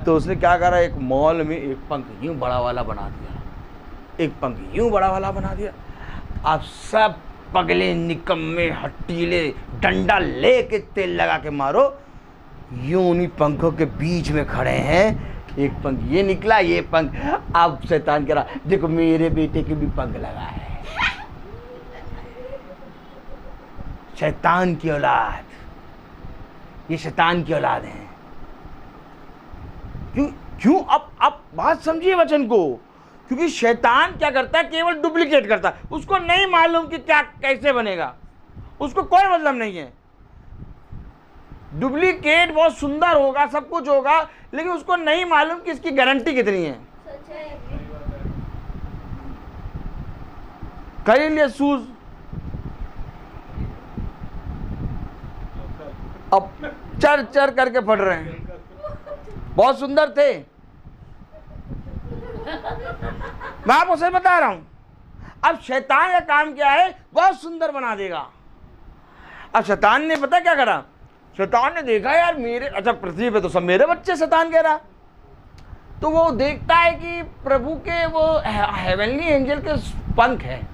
तो उसने क्या करा, एक मॉल में एक पंख यूं बड़ा वाला बना दिया, एक पंख यूं बड़ा वाला बना दिया। अब सब पगले निकम्मे हट्टीले डंडा लेके तेल लगा के मारो, यूं उन्हीं पंखों के बीच में खड़े हैं। एक पंख ये निकला, ये पंख। अब शैतान कह रहा, देखो मेरे बेटे के भी पंख लगा है। शैतान की औलाद, ये शैतान की औलाद है। क्यों? अब बात समझिए वचन को, क्योंकि शैतान क्या करता है, केवल डुप्लीकेट करता है। उसको नहीं मालूम कि क्या कैसे बनेगा, उसको कोई मतलब नहीं है। डुप्लीकेट बहुत सुंदर होगा, सब कुछ होगा, लेकिन उसको नहीं मालूम कि इसकी गारंटी कितनी है। खरीद लिए शूज, अब चर चर करके फट रहे हैं। बहुत सुंदर थे, मैं आपको सही बता रहा हूं। अब शैतान का काम क्या है, बहुत सुंदर बना देगा। अब शैतान ने पता क्या करा, शैतान ने देखा यार मेरे, अच्छा पृथ्वी पे तो सब मेरे बच्चे, शैतान कह रहा, तो वो देखता है कि प्रभु के वो हेवनली एंजल के पंख हैं,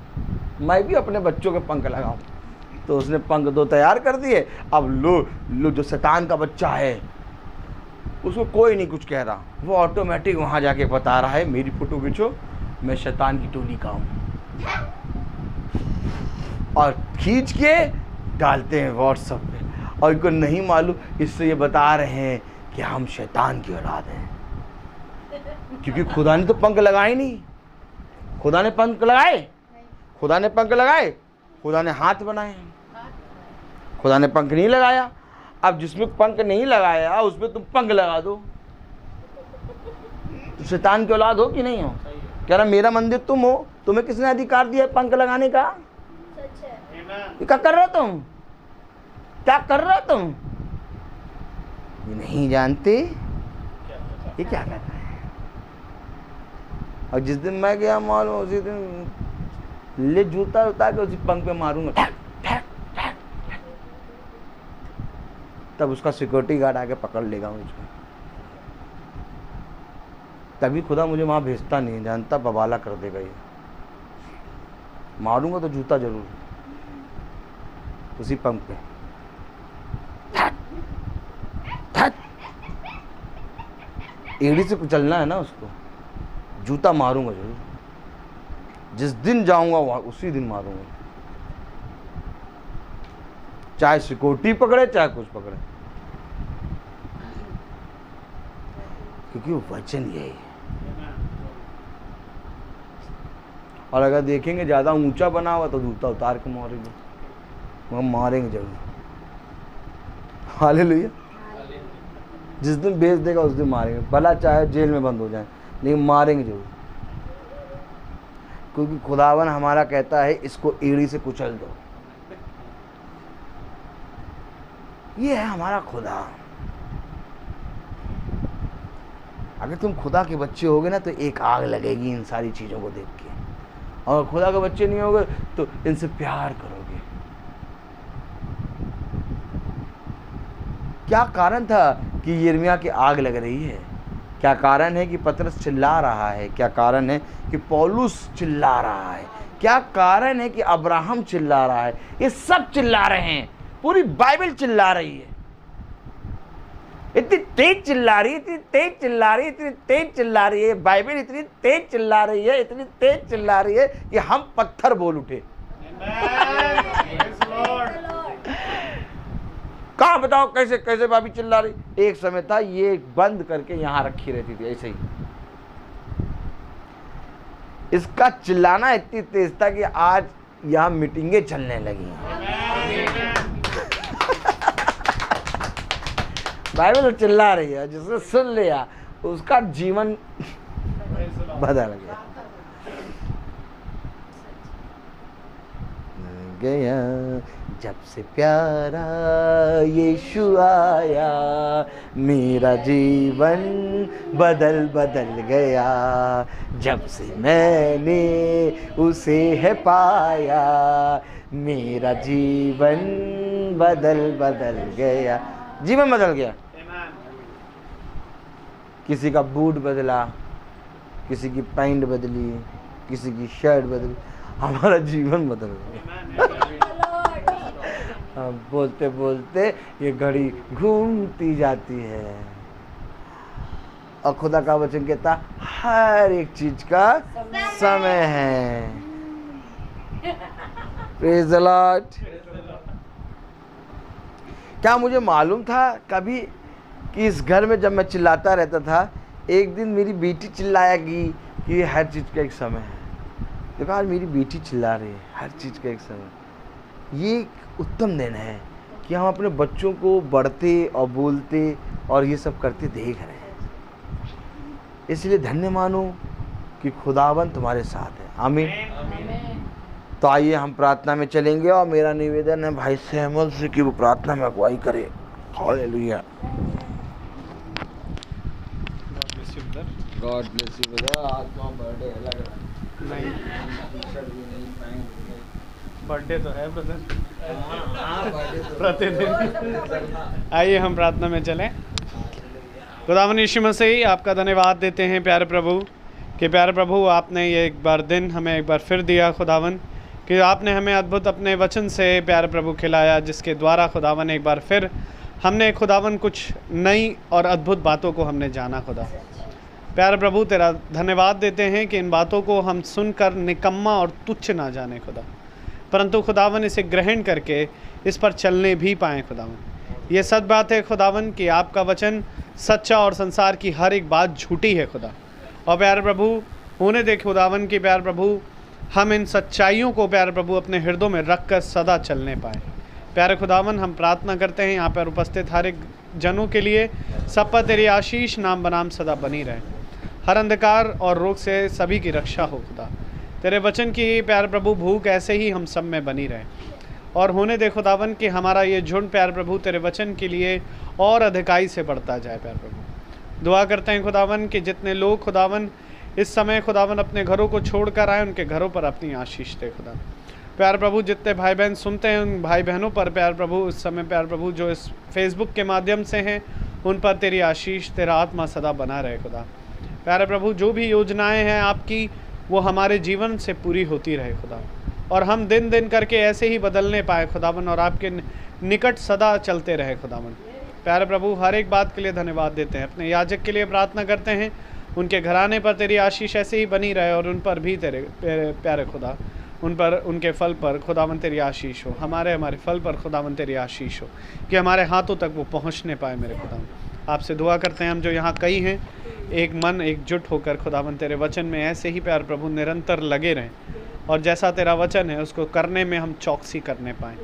मैं भी अपने बच्चों के पंख लगाऊं। तो उसने पंख 2 तैयार कर दिए। अब लो जो शैतान का बच्चा है उसको कोई नहीं कुछ कह रहा, वो ऑटोमेटिक वहां जाके बता रहा है मेरी फोटो खींचो, मैं शैतान की टोली का हूं, और खींच के डालते हैं व्हाट्सएप पे, और इनको नहीं मालूम, इससे ये बता रहे हैं कि हम शैतान की औलाद हैं। क्योंकि खुदा ने तो पंख लगाए नहीं, खुदा ने पंख लगाए, खुदा ने पंख लगाए, खुदा ने हाथ बनाए, खुदा ने पंख नहीं लगाया। अब जिसमें पंख नहीं लगाया उसमें तुम पंख लगा दो, तो शैतान की औलाद हो कि नहीं हो? कह रहा मेरा मंदिर तुम हो, तुम्हें किसने अधिकार दिया पंख लगाने का? ये क्या कर रहे हो तुम, क्या कर रहे हो तुम? ये नहीं जानते ये क्या कर रहे हैं। और जिस दिन मैं गया मॉल में, उसी दिन ले जूता उतार के उसी पंख पे मारूंगा, तब उसका सिक्योरिटी गार्ड आके पकड़ लेगा मुझको। तभी खुदा मुझे वहां भेजता नहीं, जानता बवाला कर देगा ये। मारूंगा तो जूता जरूर उसी पंख पे। एड़ी से कुचलना है ना उसको, जूता मारूंगा जरूर। जिस दिन जाऊंगा वहां उसी दिन मारूंगा, चाहे सिक्योरिटी पकड़े चाहे कुछ पकड़े, क्योंकि वो वचन यही है। और अगर देखेंगे ज्यादा ऊंचा बना हुआ तो जूता उतार के मारेंगे, हम मारेंगे जरूर। हालेलुया। जिस दिन बेच देगा उस दिन मारेंगे, भला चाहे जेल में बंद हो जाए, लेकिन मारेंगे जरूर। क्योंकि खुदावन हमारा कहता है इसको एड़ी से कुचल दो। ये है हमारा खुदा। अगर तुम खुदा के बच्चे होगे ना तो एक आग लगेगी इन सारी चीजों को देख के, और खुदा के बच्चे नहीं होगे तो इनसे प्यार करोगे। क्या कारण था कि यिर्मयाह की आग लग रही है? क्या कारण है कि पतरस चिल्ला रहा है? क्या कारण है कि पौलुस चिल्ला रहा है? क्या कारण है कि अब्राहम चिल्ला रहा है? ये सब चिल्ला रहे हैं, पूरी बाइबल चिल्ला रही है। इतनी तेज चिल्ला रही है, इतनी तेज चिल्ला रही है, इतनी तेज चिल्ला रही है, बाइबल इतनी तेज चिल्ला रही है, इतनी तेज चिल्ला रही है कि हम पत्थर बोल उठे। कहाँ बताओ कैसे कैसे भाभी चिल्ला रही। एक समय था ये बंद करके यहां रखी रहती थी ऐसे ही। इसका चिल्लाना इतनी तेज था कि आज यहां मीटिंगें चलने लगी। बाइबल तो चिल्ला रही है, जिसने सुन लिया उसका जीवन बदल गया। जब से प्यारा यीशु आया, मेरा जीवन बदल बदल गया। जब से मैंने उसे है पाया, मेरा जीवन बदल बदल गया। जीवन बदल गया। किसी का बूट बदला, किसी की पैंट बदली, किसी की शर्ट बदली, हमारा जीवन बदल गया। बोलते बोलते ये घड़ी घूमती जाती है। और खुदा का वचन कहता हर एक चीज का समय है। Praise the Lord. क्या मुझे मालूम था कभी कि इस घर में जब मैं चिल्लाता रहता था, एक दिन मेरी बेटी चिल्लाएगी कि हर चीज़ का एक समय है। देखो आज मेरी बेटी चिल्ला रही है, हर चीज़ का एक समय। ये एक उत्तम दिन है कि हम अपने बच्चों को बढ़ते और बोलते और ये सब करते देख रहे हैं। इसलिए धन्य मानो कि खुदावन तुम्हारे साथ है। आमीन। तो आइए हम प्रार्थना में चलेंगे और मेरा निवेदन है भाई सैमुअल से कि वो प्रार्थना में अगुवाई करे। Hallelujah. God bless you brother. आज तो बर्थडे है लग रहा है। बर्थडे तो है ब्रदर, बर्थडे तो प्रतिदिन। आइए हम प्रार्थना में चलें। खुदावन यीशु मसीह, आपका धन्यवाद देते हैं प्यारे प्रभु कि प्यारे प्रभु आपने ये एक बार दिन हमें एक बार फिर दिया खुदावन, कि आपने हमें अद्भुत अपने वचन से प्यारे प्रभु खिलाया, जिसके द्वारा खुदावन एक बार फिर हमने खुदावन कुछ नई और अद्भुत बातों को हमने जाना। खुदा प्यारे प्रभु तेरा धन्यवाद देते हैं कि इन बातों को हम सुनकर निकम्मा और तुच्छ ना जाने खुदा, परंतु खुदावन इसे ग्रहण करके इस पर चलने भी पाएँ खुदावन। ये सच बात है खुदावन कि आपका वचन सच्चा और संसार की हर एक बात झूठी है खुदा। और प्यारे प्रभु होने दे खुदावन कि प्यारे प्रभु हम इन सच्चाइयों को प्यारे प्रभु अपने हृदयों में रख कर सदा चलने पाएँ। प्यारे खुदावन हम प्रार्थना करते हैं यहाँ पर उपस्थित हर एक जनों के लिए, सब पर तेरी आशीष नाम बनाम सदा बनी रहे। हर अंधकार और रोग से सभी की रक्षा हो खुदा। तेरे वचन की प्यारे प्रभु भूख ऐसे ही हम सब में बनी रहे। और होने दे खुदावन कि हमारा ये झुंड प्यारे प्रभु तेरे वचन के लिए और अधिकाई से बढ़ता जाए। प्यारे प्रभु दुआ करते हैं खुदावन कि जितने लोग खुदावन इस समय खुदावन अपने घरों को छोड़कर आए, उनके घरों पर अपनी आशीष दे खुदा। प्यारे प्रभु जितने भाई बहन सुनते हैं उन भाई बहनों पर प्यारे प्रभु इस समय प्यारे प्रभु जो इस फेसबुक के माध्यम से हैं उन पर तेरी आशीष तेरा आत्मा सदा बना रहे खुदा। प्यारे प्रभु जो भी योजनाएं हैं आपकी वो हमारे जीवन से पूरी होती रहे खुदा, और हम दिन दिन करके ऐसे ही बदलने पाए खुदावन और आपके निकट सदा चलते रहे खुदावन। प्यारे प्रभु हर एक बात के लिए धन्यवाद देते हैं। अपने याजक के लिए प्रार्थना करते हैं, उनके घराने पर तेरी आशीष ऐसे ही बनी रहे और उन पर भी तेरे प्यारे खुदा उन पर उनके फल पर खुदावन तेरी आशीष हो। हमारे फल पर खुदावन तेरी आशीष हो कि हमारे हाथों तक वो पहुंचने पाए। मेरे खुदावन आपसे दुआ करते हैं हम जो यहाँ कई हैं एक मन एकजुट होकर खुदावन तेरे वचन में ऐसे ही प्यारे प्रभु निरंतर लगे रहें, और जैसा तेरा वचन है उसको करने में हम चौकसी करने पाएँ।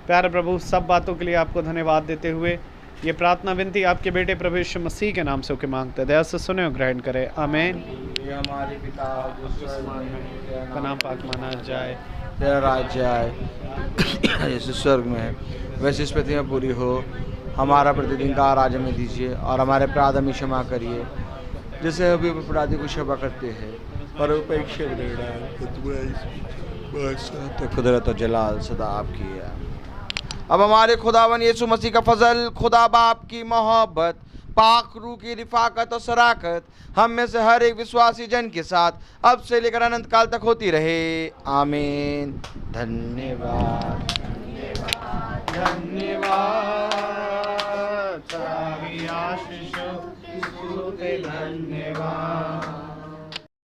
प्यारे प्रभु सब बातों के लिए आपको धन्यवाद देते हुए ये प्रार्थना विनती आपके बेटे प्रभु यीशु मसीह के नाम से होकर मांगते, दया से सुने और ग्रहण करें। आमीन। ये हमारे पिता जो आसमान में है, का नाम पाक माना जाए, तेरा राज्य आए जैसे स्वर्ग में है वैसे इस पृथ्वी में पूरी हो। हमारा प्रतिदिन का आहार हमें दीजिए और हमारे अपराध हमें क्षमा करिए जैसे अभी अपराधी को क्षमा करते हैं, और परीक्षा में नहीं डालें, कुदरत और जलाल सदा आपकी है। अब हमारे खुदावन यीशु मसीह का फजल, खुदा बाप की मोहब्बत, पाक रूह की रिफाकत और शराकत हम में से हर एक विश्वासी जन के साथ अब से लेकर अनंत काल तक होती रहे। आमीन। धन्यवाद धन्यवाद। धन्यवाद।